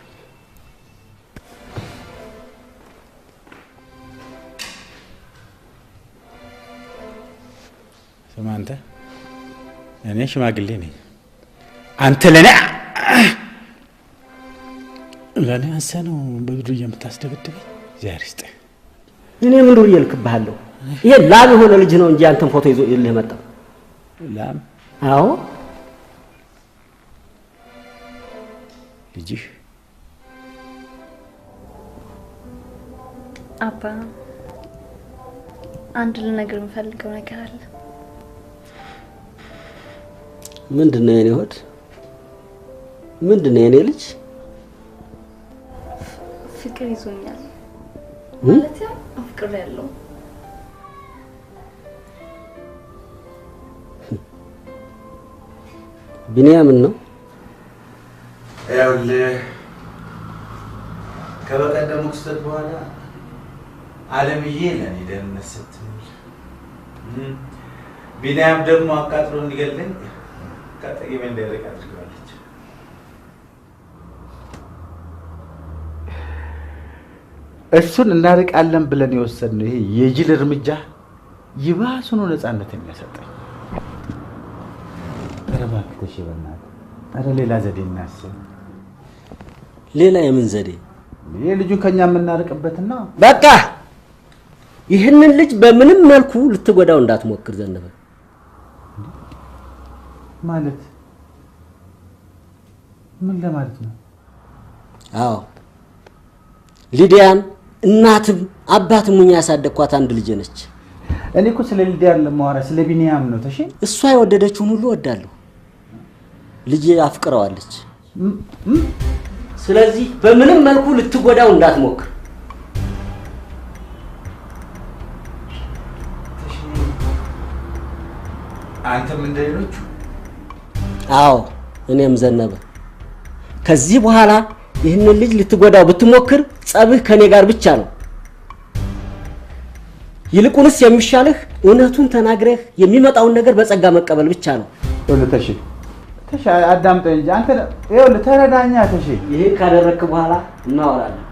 Speaker 9: ስማ አንተ፣ እኔ ሽማግሌ ነኝ። አንተ ለኔ አንሰ ነው በዱርዬ የምታስደበድበኝ። ዛሬ እስጥ
Speaker 10: እኔ ምን ዱርዬ ልክብሃለሁ? ይሄ ላም የሆነ ልጅ ነው እንጂ አንተን ፎቶ ይዞ ይልህ መጣ።
Speaker 9: ላም?
Speaker 10: አዎ
Speaker 9: ልጅህ።
Speaker 11: አባ አንድ ልነግር የምፈልገው ነገር አለ።
Speaker 10: ምንድነው የኔ ሆድ? ምንድነው የኔ ልጅ?
Speaker 11: ፍቅር ይዞኛል ማለት ያው ፍቅር ያለው
Speaker 10: ቢኒያምን ነው።
Speaker 9: ያውልህ ከበቀደሙ ክስተት በኋላ አለምዬ ለኔ ደህንነት ስትል ቢኒያም ደግሞ አቃጥሎ እንዲገለኝ ከጠገቤ እንዳይርቅ አድርገዋለች። እሱን እናርቃለን ብለን የወሰድነው ይሄ የጅል እርምጃ ይባሱኑ ነፃነት የሚያሰጠኝ። ኧረ እባክህ በእናትህ፣ ኧረ ሌላ ዘዴ እናስብ።
Speaker 10: ሌላ የምን ዘዴ?
Speaker 9: የልጁን ከኛ የምናርቅበትና
Speaker 10: በቃ ይህንን ልጅ በምንም መልኩ ልትጎዳው እንዳትሞክር ዘነበ።
Speaker 9: ማለት ምን ለማለት ነው?
Speaker 10: አዎ ሊዲያን እናትም አባትም ሙኛ ያሳደግኳት አንድ ልጅ ነች።
Speaker 9: እኔ እኮ ስለ ሊዲያን ለማወራ ስለ ቢኒያም ነው። ተሽ
Speaker 10: እሷ የወደደችውን ሁሉ ወዳለሁ። ልጅ አፍቅረዋለች። ስለዚህ በምንም መልኩ ልትጎዳው እንዳትሞክር።
Speaker 9: አንተም እንደሌሎቹ?
Speaker 10: አዎ እኔም ዘነበ። ከዚህ በኋላ ይህንን ልጅ ልትጎዳው ብትሞክር ጸብህ ከኔ ጋር ብቻ ነው። ይልቁንስ የሚሻልህ እውነቱን ተናግረህ የሚመጣውን ነገር በጸጋ መቀበል ብቻ ነው።
Speaker 9: ተሽ አዳምጠኝ እንጂ አንተ ይኸውልህ ተረዳኛ። ተሽ
Speaker 10: ይሄ ካደረክ በኋላ እናወራለን።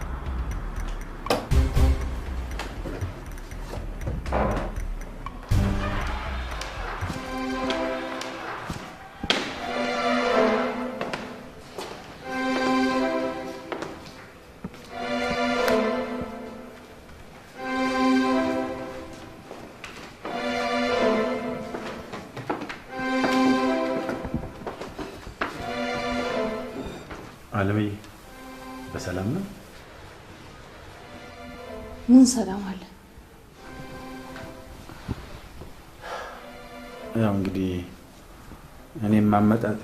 Speaker 9: አለምዬ በሰላም ነው?
Speaker 8: ምን ሰላም አለ?
Speaker 9: ያው እንግዲህ እኔም ማመጣጤ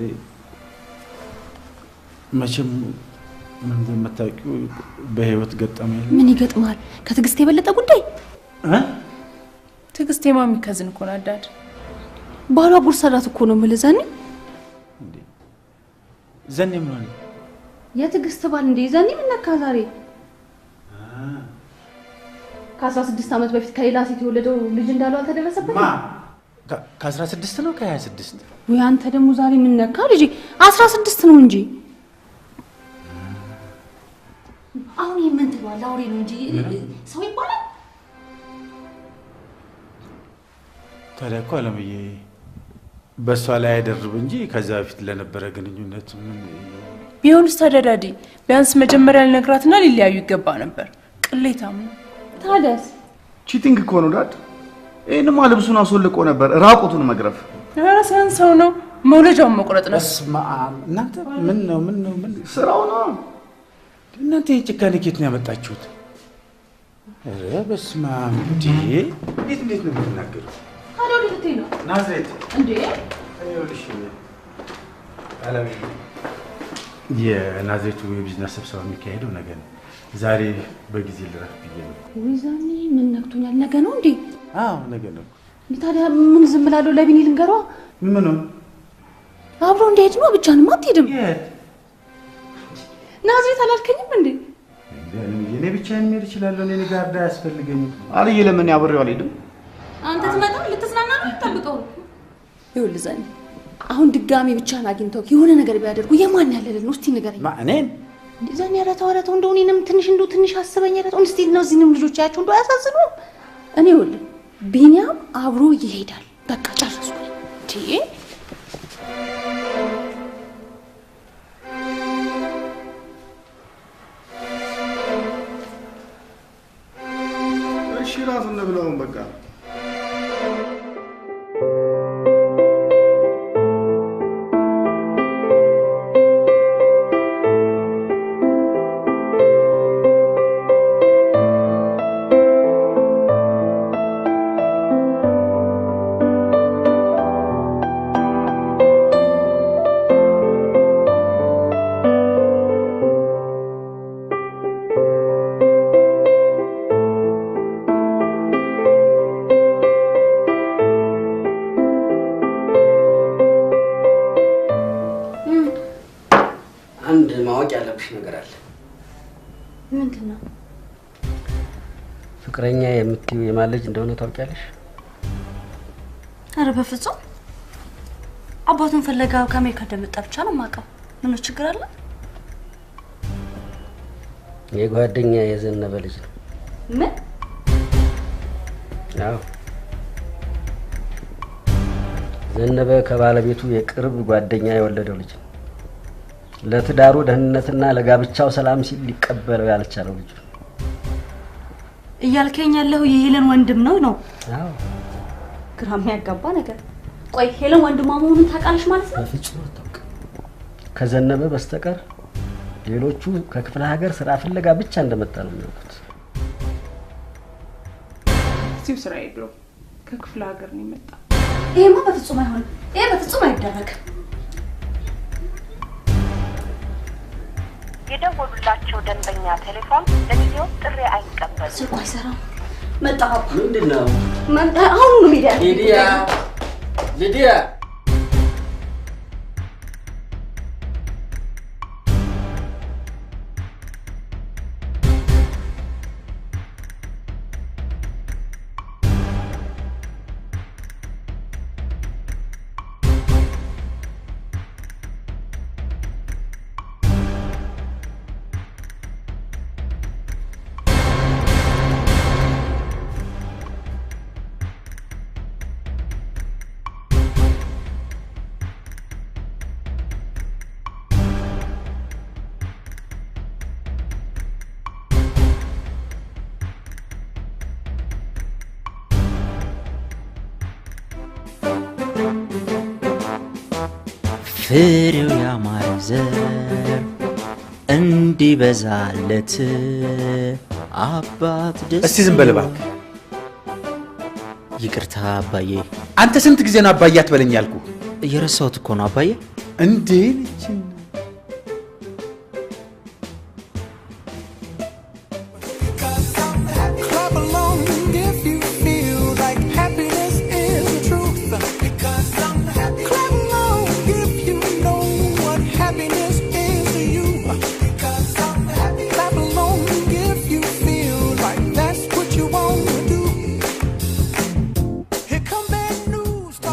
Speaker 9: መቼም ምን እንደምታውቂው በህይወት ገጠመኝ።
Speaker 7: ምን ይገጥማል? ከትዕግስት የበለጠ ጉዳይ?
Speaker 8: ትዕግስት የማሚ ከዝን እኮ ነው አዳድ።
Speaker 7: ባሏ ጉርሰላት እኮ ነው የምልህ ዘኔ።
Speaker 9: ዘኔ ምን ሆነ?
Speaker 7: የትዕግስት ባል እንደ ዘኔ ምን ነካ ዛሬ? ከ16 ዓመት በፊት ከሌላ ሴት የወለደው ልጅ እንዳለው አልተደረሰበት?
Speaker 9: ከ16 ነው ከ26?
Speaker 7: ወይ አንተ ደግሞ ዛሬ ምን ነካ ልጅ? 16 ነው እንጂ። አሁን የምን ትሏል? አውሬ ነው እንጂ ሰው ይባላል?
Speaker 9: ታዲያ እኮ አለምዬ በእሷ ላይ አይደርብ እንጂ ከዛ በፊት ለነበረ ግንኙነት ምን
Speaker 8: ቢሆንስ ተደዳዲ ቢያንስ መጀመሪያ ልነግራትና ሊለያዩ ይገባ ነበር። ቅሌታም ነው።
Speaker 7: ታዲያስ
Speaker 5: ቺቲንግ እኮ ነው ዳድ። ይሄንማ ልብሱን አስወልቆ ነበር ራቁቱን መግረፍ።
Speaker 8: ራስን ሰው ነው መውለጃውን መቁረጥ ነው።
Speaker 9: በስመ አብ እናንተ ምን ነው ስራው ነው። እናንተ የጭካኔ ኬት ነው ያመጣችሁት? ኧረ በስመ አብ እንዴት ነው የምትናገሩት?
Speaker 7: ታዲያ ወዴት ነው?
Speaker 9: ናዝሬት
Speaker 7: እንዴ
Speaker 9: ይኸውልሽ አላም የናዝሬቱ የቢዝነስ ስብሰባ የሚካሄደው ነገ ነው። ዛሬ በጊዜ ልረፍ ብዬ ነው።
Speaker 7: ወይዛኔ ምን ነክቶኛል? ነገ ነው እንዴ?
Speaker 9: አዎ ነገ ነው።
Speaker 7: ታዲያ ምን ዝም ብላለሁ? ለቢኒ ልንገረዋ?
Speaker 9: ምን ነው
Speaker 7: አብሮ እንደሄድ ነው? ብቻህንማ አትሄድም። ናዝሬት አላልከኝም እንዴ?
Speaker 9: እኔ ብቻዬን መሄድ እችላለሁ። እኔ ጋር እርዳታ አያስፈልገኝም።
Speaker 5: አልዬ ለምን አብሬው አልሄድም?
Speaker 7: አንተ ትመጣ ልትዝናና ነው የምትጠብቀው? ይኸውልህ ዘኔ አሁን ድጋሜ ብቻህን አግኝተው የሆነ ነገር ቢያደርጉ የማን ያለልን ነው? እስቲ ንገረኝ።
Speaker 9: እኔን
Speaker 7: ዘኔ ኧረ ተው እንደው እኔንም ትንሽ አስበኝ። ኧረ ተው እስቲ እነዚህንም ልጆች ያቸው እንደው አያሳዝኑም? እኔ ይኸውልህ ቢኒያም አብሮ ይሄዳል። በቃ ጨረስኩ።
Speaker 5: እሺ ራሱን ብለውን በቃ
Speaker 10: ፍቅረኛ የምትዩ የማለጅ እንደሆነ ታውቂያለሽ?
Speaker 11: አረ በፍጹም አባቱን ፈለጋው ከአሜሪካ እንደመጣ ብቻ ነው የማውቀው። ምን ችግር አለ?
Speaker 10: የጓደኛ የዘነበ ልጅ ነው።
Speaker 11: ምን?
Speaker 10: አዎ ዘነበ ከባለቤቱ የቅርብ ጓደኛ የወለደው ልጅ ነው። ለትዳሩ ደህንነትና ለጋብቻው ሰላም ሲል ሊቀበለው ያልቻለው ልጅ ነው።
Speaker 11: እያልከኝ ያለው የሄለን ወንድም ነው?
Speaker 10: አዎ
Speaker 11: ግራም ያጋባ ነገር። ቆይ ሄለን ወንድሟ መሆኑን ታውቃለሽ ማለት ነው?
Speaker 10: በፍጹም አታውቅም። ከዘነበ በስተቀር ሌሎቹ ከክፍለ ሀገር ስራ ፍለጋ ብቻ እንደመጣ ነው የሚያውቁት።
Speaker 8: እዚሁ ስራ ሄዶ ከክፍለ ሀገር ነው የመጣ።
Speaker 11: ይሄማ በፍጹም አይሆንም። ይሄ በፍጹም አይደረግም።
Speaker 16: የደወሉላቸው ደንበኛ ቴሌፎን ለጊዜው ጥሪ አይቀበልም።
Speaker 11: ስልኩ አይሰራም። መጣሁ።
Speaker 10: ምንድነው?
Speaker 11: አሁን ነው ሚዲያ
Speaker 10: ሊዲያ
Speaker 12: ፍሬው ያማረ ዘር እንዲበዛለት አባት ደስ
Speaker 9: እስቲ ዝም በል እባክህ።
Speaker 12: ይቅርታ አባዬ።
Speaker 9: አንተ ስንት ጊዜ ነው አባዬ አትበለኝ ያልኩህ?
Speaker 12: እየረሳሁት እኮ ነው አባዬ።
Speaker 9: እንዴ ልጅ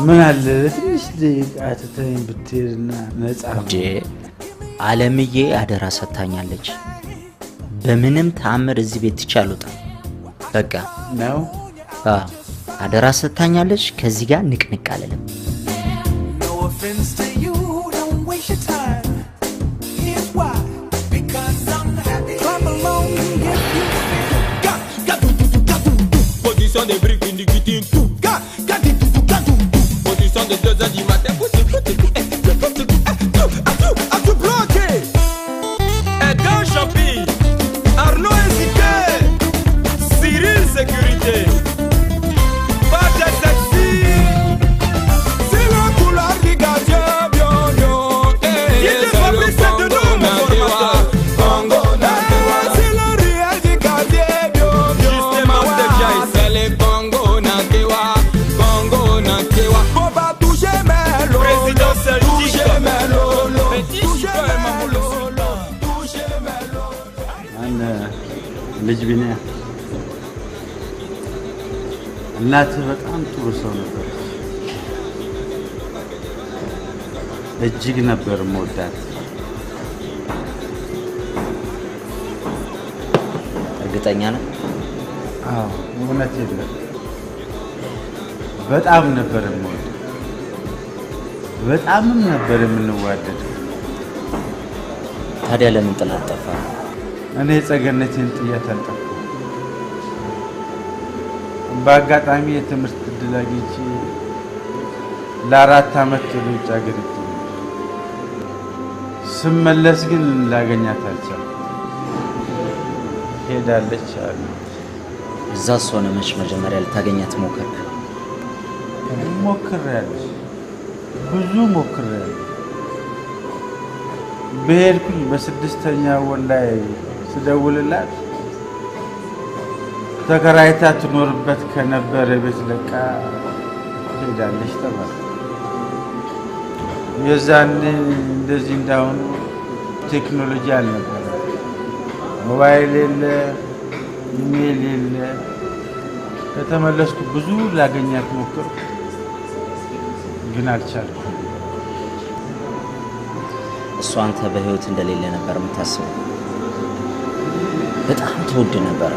Speaker 9: ምን አለ ትንሽ አትተኝ ብትሄድና ነፃ
Speaker 12: እንዴ? አለምዬ አደራ ሰጥታኛለች። በምንም ተአምር እዚህ ቤት ትቻሉታ በቃ
Speaker 9: ነው።
Speaker 12: አደራ ሰጥታኛለች። ከዚህ ጋር ንቅንቅ አለለም።
Speaker 13: Position des briques indiquent tout. Position des deux
Speaker 9: ልጅ ቢኒያ እናትህ በጣም ጥሩ ሰው ነበረች። እጅግ ነበር የምወዳት።
Speaker 12: እርግጠኛ ነህ?
Speaker 9: አዎ እውነት የለም። በጣም ነበር የምወዳት። በጣምም ነበር የምንዋደድ።
Speaker 12: ታዲያ ለምን ጥላት ጠፋ?
Speaker 9: እኔ ጸገነቴን ጥያት አልጠፋም። በአጋጣሚ የትምህርት ዕድል አግኝቼ ለ4 ዓመት ወደ ውጭ ሀገር ሄጄ ስመለስ ግን ላገኛት አልቻልኩም። ሄዳለች አሉ።
Speaker 12: እዛስ ሆነ መች መጀመሪያ ልታገኛት ሞከርክ?
Speaker 9: ሞክሬያለሁ፣ ብዙ ሞክሬያለሁ። በሄድኩኝ በ6ኛ ወር ላይ ስደውልላት ተከራይታ ትኖርበት ከነበረ ቤት ለቃ ሄዳለች ተባለ። የዛኔ እንደዚህ እንዳሁኑ ቴክኖሎጂ አልነበረ፣ ሞባይል የለ፣ ኢሜል የለ። ከተመለስኩ ብዙ ላገኛት ሞክርኩ፣ ግን አልቻልኩም።
Speaker 12: እሷ አንተ በህይወት እንደሌለ ነበር የምታስበው። በጣም ትወድ ነበር።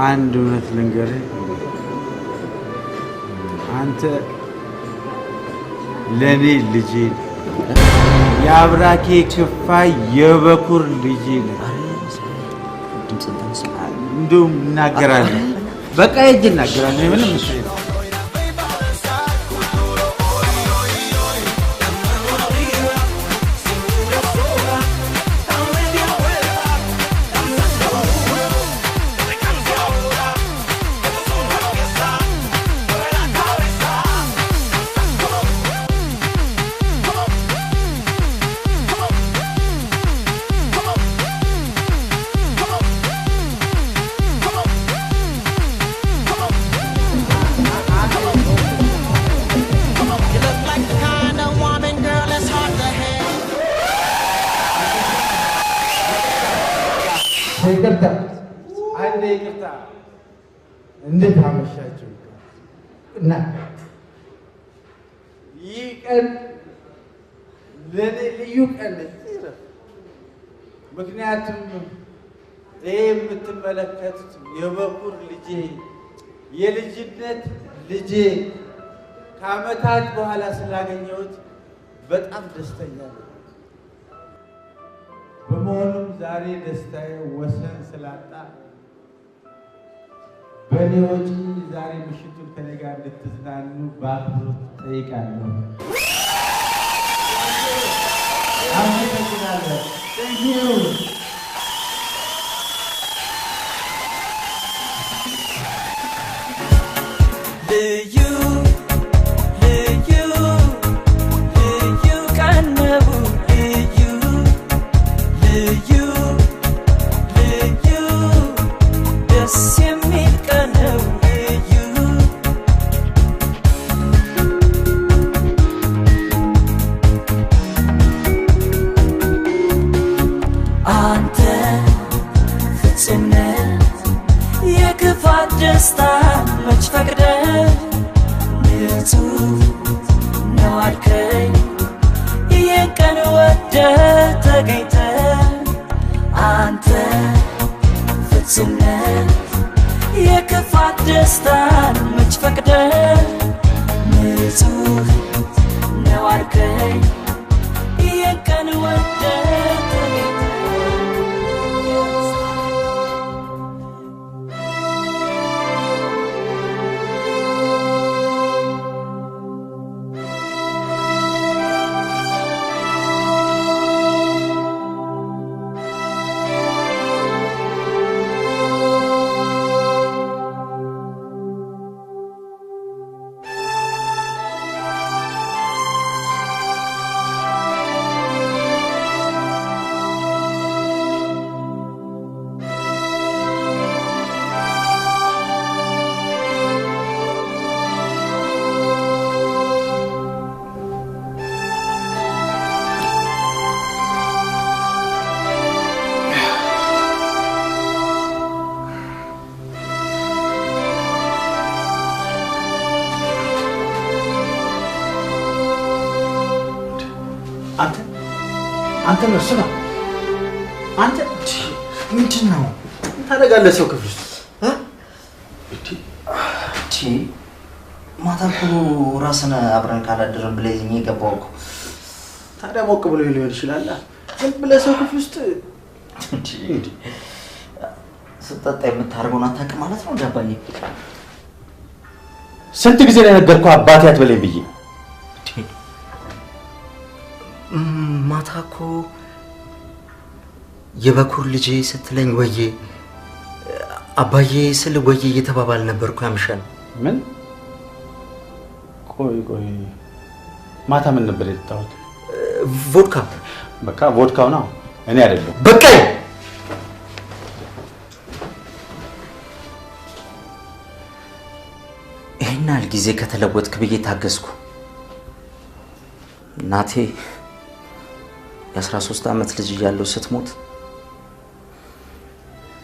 Speaker 9: አንድ እውነት ልንገርህ፣ አንተ ለኔ ልጄ የአብራኬ ክፋይ የበኩር ልጄ ነህ። እንደውም እናገራለሁ፣ በቃ ሂጅ እናገራለሁ። ምንም እሱ
Speaker 6: ይቅርታ፣ አንዴ ይቅርታ። እንዴት አመሻችሁ? እና ይህ ቀን ለእኔ ልዩ ቀን ነች። ምክንያቱም ይሄ የምትመለከቱት የበኩር ልጄ የልጅነት ልጄ ከዓመታት በኋላ ስላገኘሁት በጣም ደስተኛ ነኝ። በመሆኑም ዛሬ ደስታዬ ወሰን ስላጣ በእኔ ወጪ ዛሬ ምሽቱን ከኔ ጋር እንድትዝናኑ በአክብሮት ጠይቃለሁ። አመሰግናለሁ።
Speaker 13: ልዩ ልዩ ልዩ ቀን ነው። ልዩ ልዩ ደስ የሚል ቀን ነው። ልዩ አንተ ፍጹም ነህ፣ የክፋት ደስታ መች ፈቅደህ ንጹህ ነው አልከኝ። ይህን ቀን ወደህ ተገኝተህ አንተ ፍጹም ነህ፣ የክፋት ደስታን መች ፈቅደህ ንጹህ ነው አልከኝ። ይህን ቀን ወደህ ተገኝተህ
Speaker 9: አንተ መስና አንተ ምንድነው ታደርጋለህ ሰው ክፍል ውስጥ
Speaker 12: ማታ እኮ ራስን አብረን ካላደረን ብለኝ የገባው እኮ
Speaker 9: ታዲያ ሞቅ ብሎ ሊሆን ይችላል ዝም ብለህ ሰው ክፍል ውስጥ
Speaker 12: ስትጠጣ የምታርገውን አታውቅም ማለት ነው ዳባዬ
Speaker 9: ስንት ጊዜ ላይ ነገርኩህ አባቴ አትበለኝ ብዬ
Speaker 12: ማታ እኮ የበኩር ልጄ ስትለኝ ወዬ አባዬ ስል ወዬ እየተባባል ነበርኩ ያምሻል
Speaker 9: ምን ቆይ ማታ ምን ነበር የጠጣሁት
Speaker 12: ቮድካ
Speaker 9: በቃ ቮድካው ነው እኔ አይደለም
Speaker 12: በቃ ይሄናል ጊዜ ከተለወጥክ ብዬ ታገስኩ እናቴ የ13 ዓመት ልጅ እያለሁ ስትሞት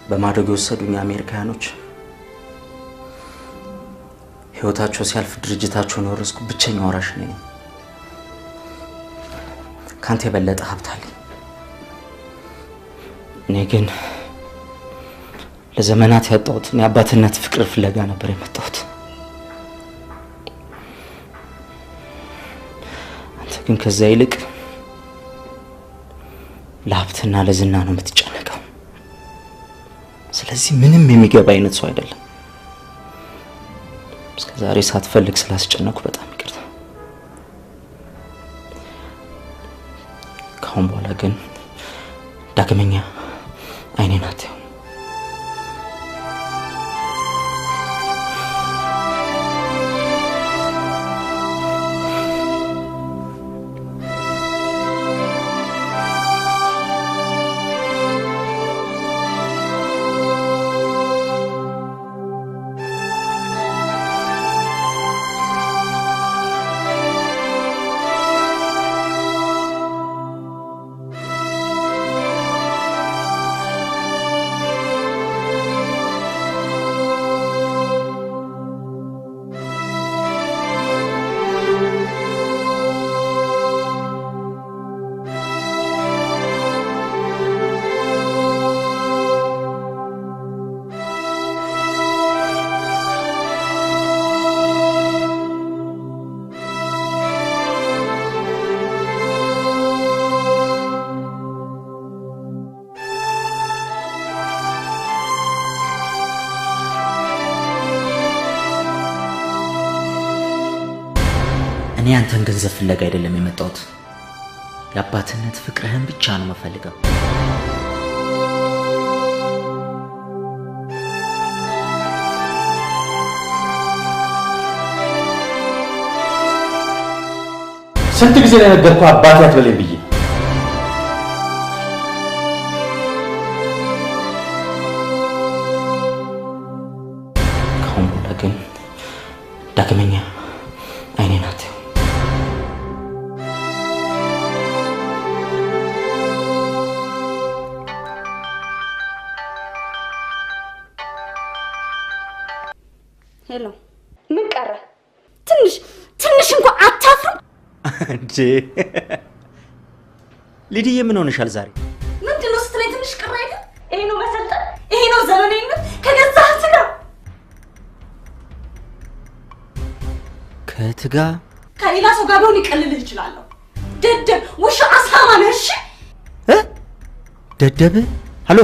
Speaker 12: በማደጎ ወሰዱኝ አሜሪካኖች ህይወታቸው ሲያልፍ ድርጅታቸውን ወረስኩ ብቸኛው ወራሽ ነኝ ካንተ የበለጠ ሀብት አለኝ እኔ ግን ለዘመናት ያጣሁት የአባትነት ፍቅር ፍለጋ ነበር የመጣሁት አንተ ግን ከዛ ይልቅ ለሀብትና ለዝና ነው የምትጨነቀው ስለዚህ ምንም የሚገባ አይነት ሰው አይደለም እስከዛሬ ሳትፈልግ ስላስጨነኩ በጣም ይቅርታ ካሁን በኋላ ግን ዳግመኛ አይኔን አትየው እኔ አንተን ገንዘብ ፍለጋ አይደለም የመጣሁት የአባትነት ፍቅርህን ብቻ ነው መፈልገው
Speaker 9: ስንት ጊዜ ላይ ነገርኩህ አባቴ አትበለኝ ብዬ
Speaker 12: ካሁን በኋላ ግን ዳግመኛ አይኔን አትየው
Speaker 11: ሄሎ ምን ቀረ ትንሽ እንኳን አታፍሩ
Speaker 12: እንዴ ሊዲዬ ምን ሆነሻል ዛሬ
Speaker 11: ምንድነው ስትለኝ ትንሽ ቅር አይደል ይሄ ነው መሰልጠን ይሄ ነው ዘመኔነት ከገዛህት ነው
Speaker 12: ከትጋ
Speaker 11: ከሌላ ሰው ጋር ቢሆን ይቀልልህ ይችላል ደደብ ውሻ አሳማ ነህ እሺ
Speaker 12: ደደብ ሃሎ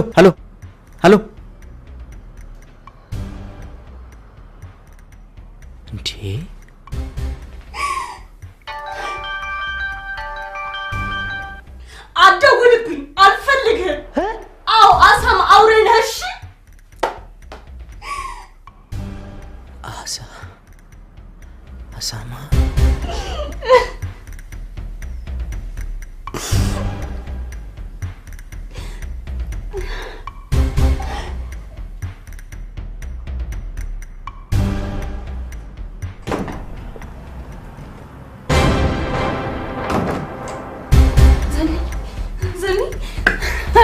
Speaker 12: እንዴ
Speaker 11: አትደውልብኝ አልፈልግህም አዎ አሳማ አውሬ ነህ እሺ
Speaker 12: አሳማ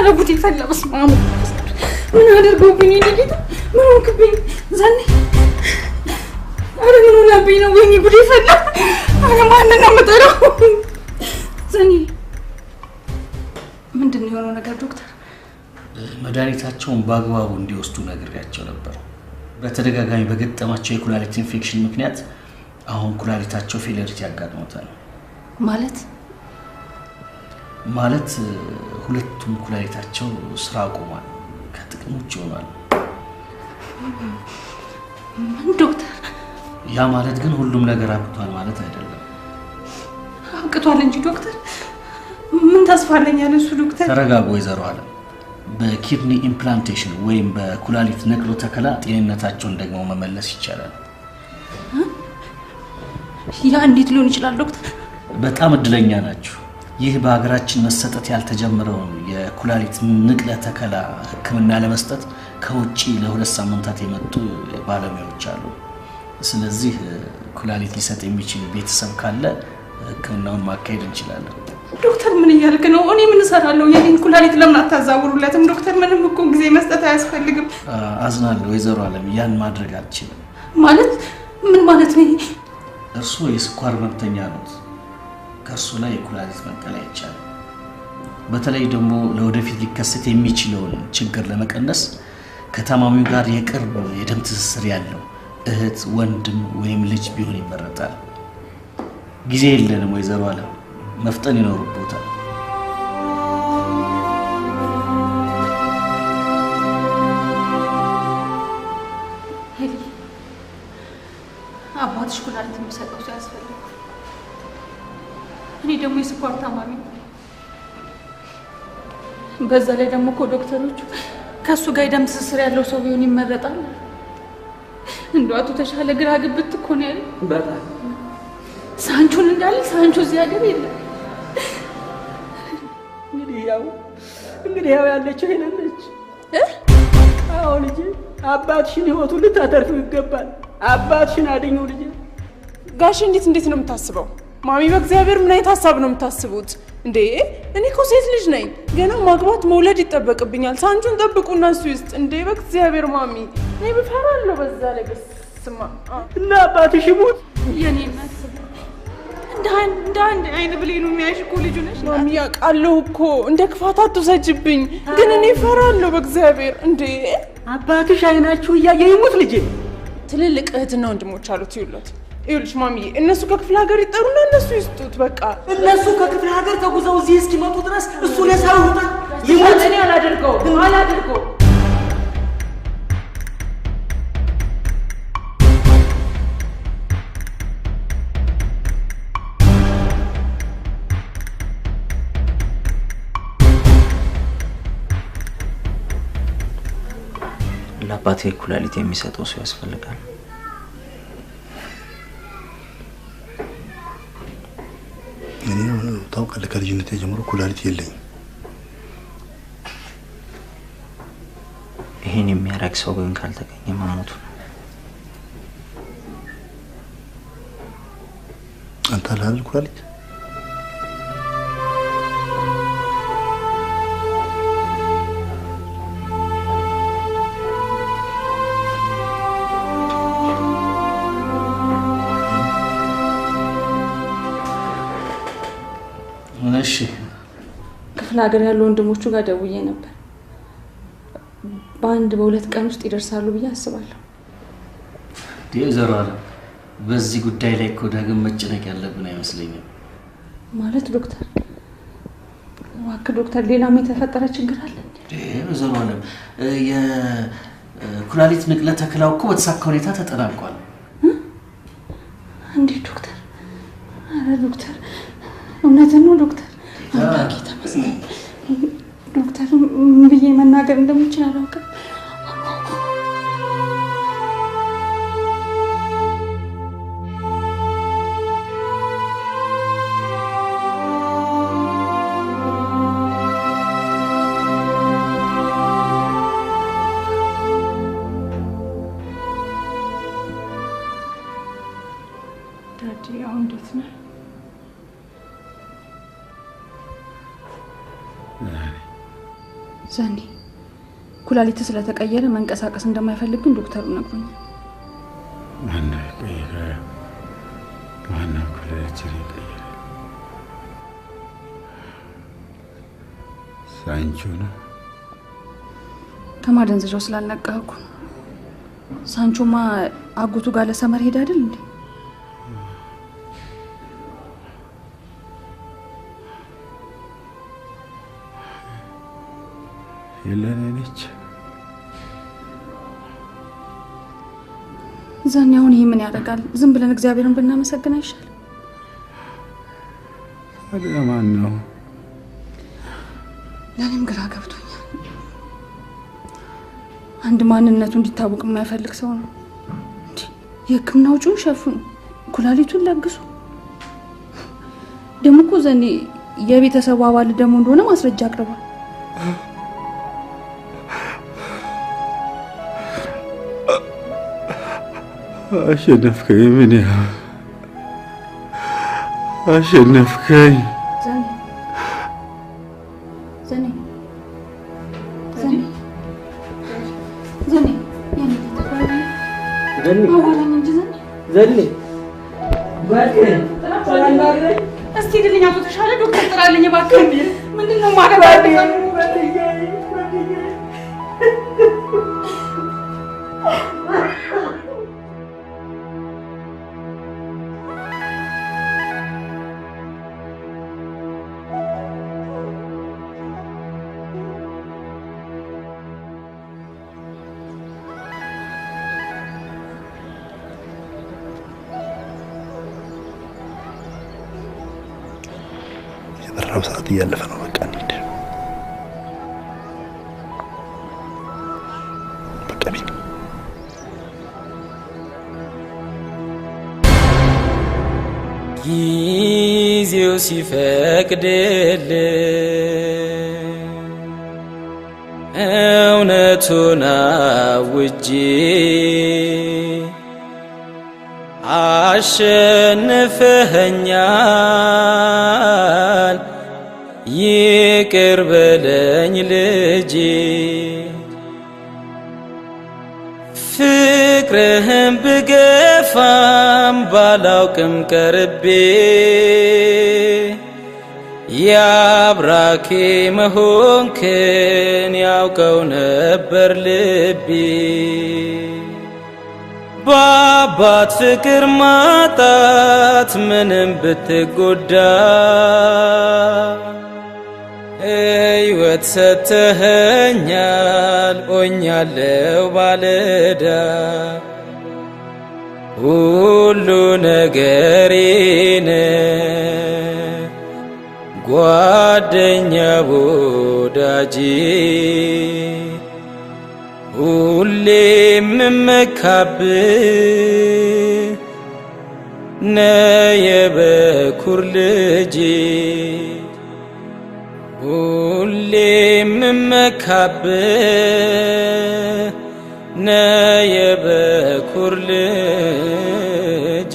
Speaker 11: أنا بدي فلا بس ماما من هذا الجوبيني اللي جيت من هو كبين زني أنا من ولا بينا ويني بدي فلا أنا ما أنا متروح زني
Speaker 14: መድኃኒታቸውን በአግባቡ እንዲወስዱ ነግሬያቸው ነበር። በተደጋጋሚ በገጠማቸው የኩላሊት ኢንፌክሽን ምክንያት አሁን ኩላሊታቸው ፌለሪቲ ያጋጥሞታል። ማለት ሁለቱም ኩላሊታቸው ስራ አቁሟል፣ ከጥቅም ውጭ ሆኗል።
Speaker 7: ዶክተር
Speaker 14: ያ ማለት ግን ሁሉም ነገር አብቅቷል ማለት አይደለም።
Speaker 7: አብቅቷል እንጂ ዶክተር ምን ተስፋ አለኝ ያለ እሱ ዶክተር።
Speaker 14: ተረጋጉ ወይዘሮ አለም። በኪድኒ ኢምፕላንቴሽን ወይም በኩላሊት ነቅሎ ተከላ ጤንነታቸውን ደግሞ መመለስ ይቻላል።
Speaker 7: ያ እንዴት ሊሆን ይችላል ዶክተር?
Speaker 14: በጣም እድለኛ ናችሁ። ይህ በሀገራችን መሰጠት ያልተጀመረውን የኩላሊት ንቅለ ተከላ ሕክምና ለመስጠት ከውጪ ለ2 ሳምንታት የመጡ ባለሙያዎች አሉ። ስለዚህ ኩላሊት ሊሰጥ የሚችል ቤተሰብ ካለ ሕክምናውን ማካሄድ እንችላለን።
Speaker 8: ዶክተር ምን እያልክ ነው? እኔ ምን እሰራለሁ? የኔን ኩላሊት ለምን አታዛውሩለትም? ዶክተር ምንም እኮ ጊዜ መስጠት አያስፈልግም።
Speaker 14: አዝናለሁ ወይዘሮ አለም፣ ያን ማድረግ አልችልም።
Speaker 7: ማለት ምን ማለት ነው?
Speaker 14: እርስዎ የስኳር ህመምተኛ ኖት። ከእርሱ ላይ የኩላሊት መንቀል አይቻልም። በተለይ ደግሞ ለወደፊት ሊከሰት የሚችለውን ችግር ለመቀነስ ከታማሚው ጋር የቅርብ የደም ትስስር ያለው እህት፣ ወንድም ወይም ልጅ ቢሆን ይመረጣል። ጊዜ የለንም ወይዘሮ አለም፣ መፍጠን ይኖርቦታል።
Speaker 7: አባትሽ ኩላሊት የሚሰጠው ሰው ያስፈልጋል። እኔ ደግሞ የስኳር ታማሚ ነኝ። በዛ ላይ ደግሞ እኮ ዶክተሮቹ ከሱ ጋር የደም ትስስር ያለው ሰው ቢሆን ይመረጣል። እንደው አቶ ተሻለ ግራ ግብት እኮ ነው ያለኝ።
Speaker 10: በጣም
Speaker 7: ሳንቾን እንዳለ ሳንቾ እዚህ ሀገር የለም።
Speaker 10: እንግዲህ ያው ያለችው ሄለን ነች። አዎ ልጄ፣ አባትሽን ህይወቱን ልታተርፊው ይገባል። አባትሽን አድኘው ልጄ።
Speaker 8: ጋሽ እንዴት ነው የምታስበው? ማሚ በእግዚአብሔር ምን አይነት ሀሳብ ነው የምታስቡት እንዴ? እኔ እኮ ሴት ልጅ ነኝ፣ ገና ማግባት መውለድ ይጠበቅብኛል። ሳንቹን ጠብቁና እሱ ይስጥ እንዴ። በእግዚአብሔር ማሚ እኔ ብፈራለሁ። በዛ ላይ በስማ
Speaker 10: እና አባትሽ ይሙት
Speaker 8: የኔ እናት እንደ አንድ አይን ብሌኑ የሚያይሽ እኮ ልጁ ነሽ ማሚ። ያውቃለሁ እኮ እንደ ክፋት አትውሰጅብኝ፣ ግን እኔ እፈራለሁ በእግዚአብሔር እንዴ።
Speaker 10: አባትሽ አይናችሁ እያየ ይሙት ልጄ።
Speaker 8: ትልልቅ እህትና ወንድሞች አሉት ይኸውልሽ ማሚዬ፣ እነሱ ከክፍለ ሀገር ይጠሩና እነሱ ይስጡት። በቃ
Speaker 10: እነሱ ከክፍለ ሀገር ተጉዘው እዚህ እስኪመጡ ድረስ እሱ ለሳውታ ይሙት።
Speaker 8: እኔ አላደርገው።
Speaker 12: ለአባቴ ኩላሊት የሚሰጠው ሰው ያስፈልጋል።
Speaker 3: እኔ ታውቃለህ ከልጅነቴ ጀምሮ ኩላሊት የለኝም።
Speaker 12: ይሄን የሚያረግ ሰው ግን ካልተገኘ መሞቱ ነው።
Speaker 3: አንተ አለህ ኩላሊት?
Speaker 14: እሺ፣
Speaker 7: ክፍለ ሀገር ያሉ ወንድሞቹ ጋር ደውዬ ነበር። በ1-2 ቀን ውስጥ ይደርሳሉ ብዬ አስባለሁ።
Speaker 14: ወይዘሮ አለም፣ በዚህ ጉዳይ ላይ እኮ ዳግም መጨነቅ ያለብን አይመስለኝም።
Speaker 7: ማለት ዶክተር፣ እባክህ ዶክተር፣ ሌላም የተፈጠረ ችግር አለ?
Speaker 14: ወይዘሮ አለም፣ የኩላሊት ንቅለ ተከላው እኮ በተሳካ ሁኔታ ተጠናቋል።
Speaker 7: እንዴት ዶክተር? አረ ዶክተር፣ እውነትን ነው ዶክተር? አምላኬ ተመስገን ዶክተር። ብዬ መናገር እንደምችል አላውቅም።
Speaker 8: ዳዲ አሁን እንዴት ነህ?
Speaker 7: ዛኔ ኩላሊት ስለተቀየረ መንቀሳቀስ እንደማይፈልግን ዶክተሩ ነግሮኛል።
Speaker 6: ማነው ኩላሊት የቀየረ? ሳንቾ ነው።
Speaker 7: ከማደንዘዣው ስላልነቃኩ ሳንቾማ አጎቱ ጋር ለሰመር ሄደ አይደል እንዴ?
Speaker 9: የለኔ ነች።
Speaker 7: ዘኔ አሁን ይሄ ምን ያደርጋል? ዝም ብለን እግዚአብሔርን ብናመሰግን አይሻል?
Speaker 9: ታዲያ ማን ነው?
Speaker 7: ለኔም ግራ ገብቶኛል። አንድ ማንነቱ እንዲታወቅ የማይፈልግ ሰው ነው። የሕክምና ወጪውን ሸፍኑ፣ ኩላሊቱን ለግሱ። ደግሞ እኮ ዘኔ የቤተሰቡ አባል ደግሞ እንደሆነ ማስረጃ አቅርቧል።
Speaker 9: አሸነፍከኝ። ምን ያ አሸነፍከኝ።
Speaker 7: እስኪ ድልኛ ተሻለ ዶክተር ጥራልኝ እባክህ። ምንድነው ማለት
Speaker 3: የበረራው ሰዓት እያለፈ ነው። በቃ እንሂድ። በቃ ቢል
Speaker 13: ጊዜው ሲፈቅድል እውነቱን አውጄ አሸንፈኸኛል፣ ይቅር በለኝ ልጄ። ፍቅርህን ብገፋም ባላውቅም ቀርቤ ያብራኬ መሆንክን ያውቀው ነበር ልቤ። በአባት ፍቅር ማጣት ምንም ብትጎዳ ሕይወት ሰጥተኸኛል፣ ሆኛለሁ ባለዕዳ። ሁሉ ነገሬ ነህ ጓደኛ ወዳጄ፣ ሁሌም የምመካብህ ነህ የበኩር ልጄ። ሁሌም የምመካብህ ነህ የበኩር ልጄ።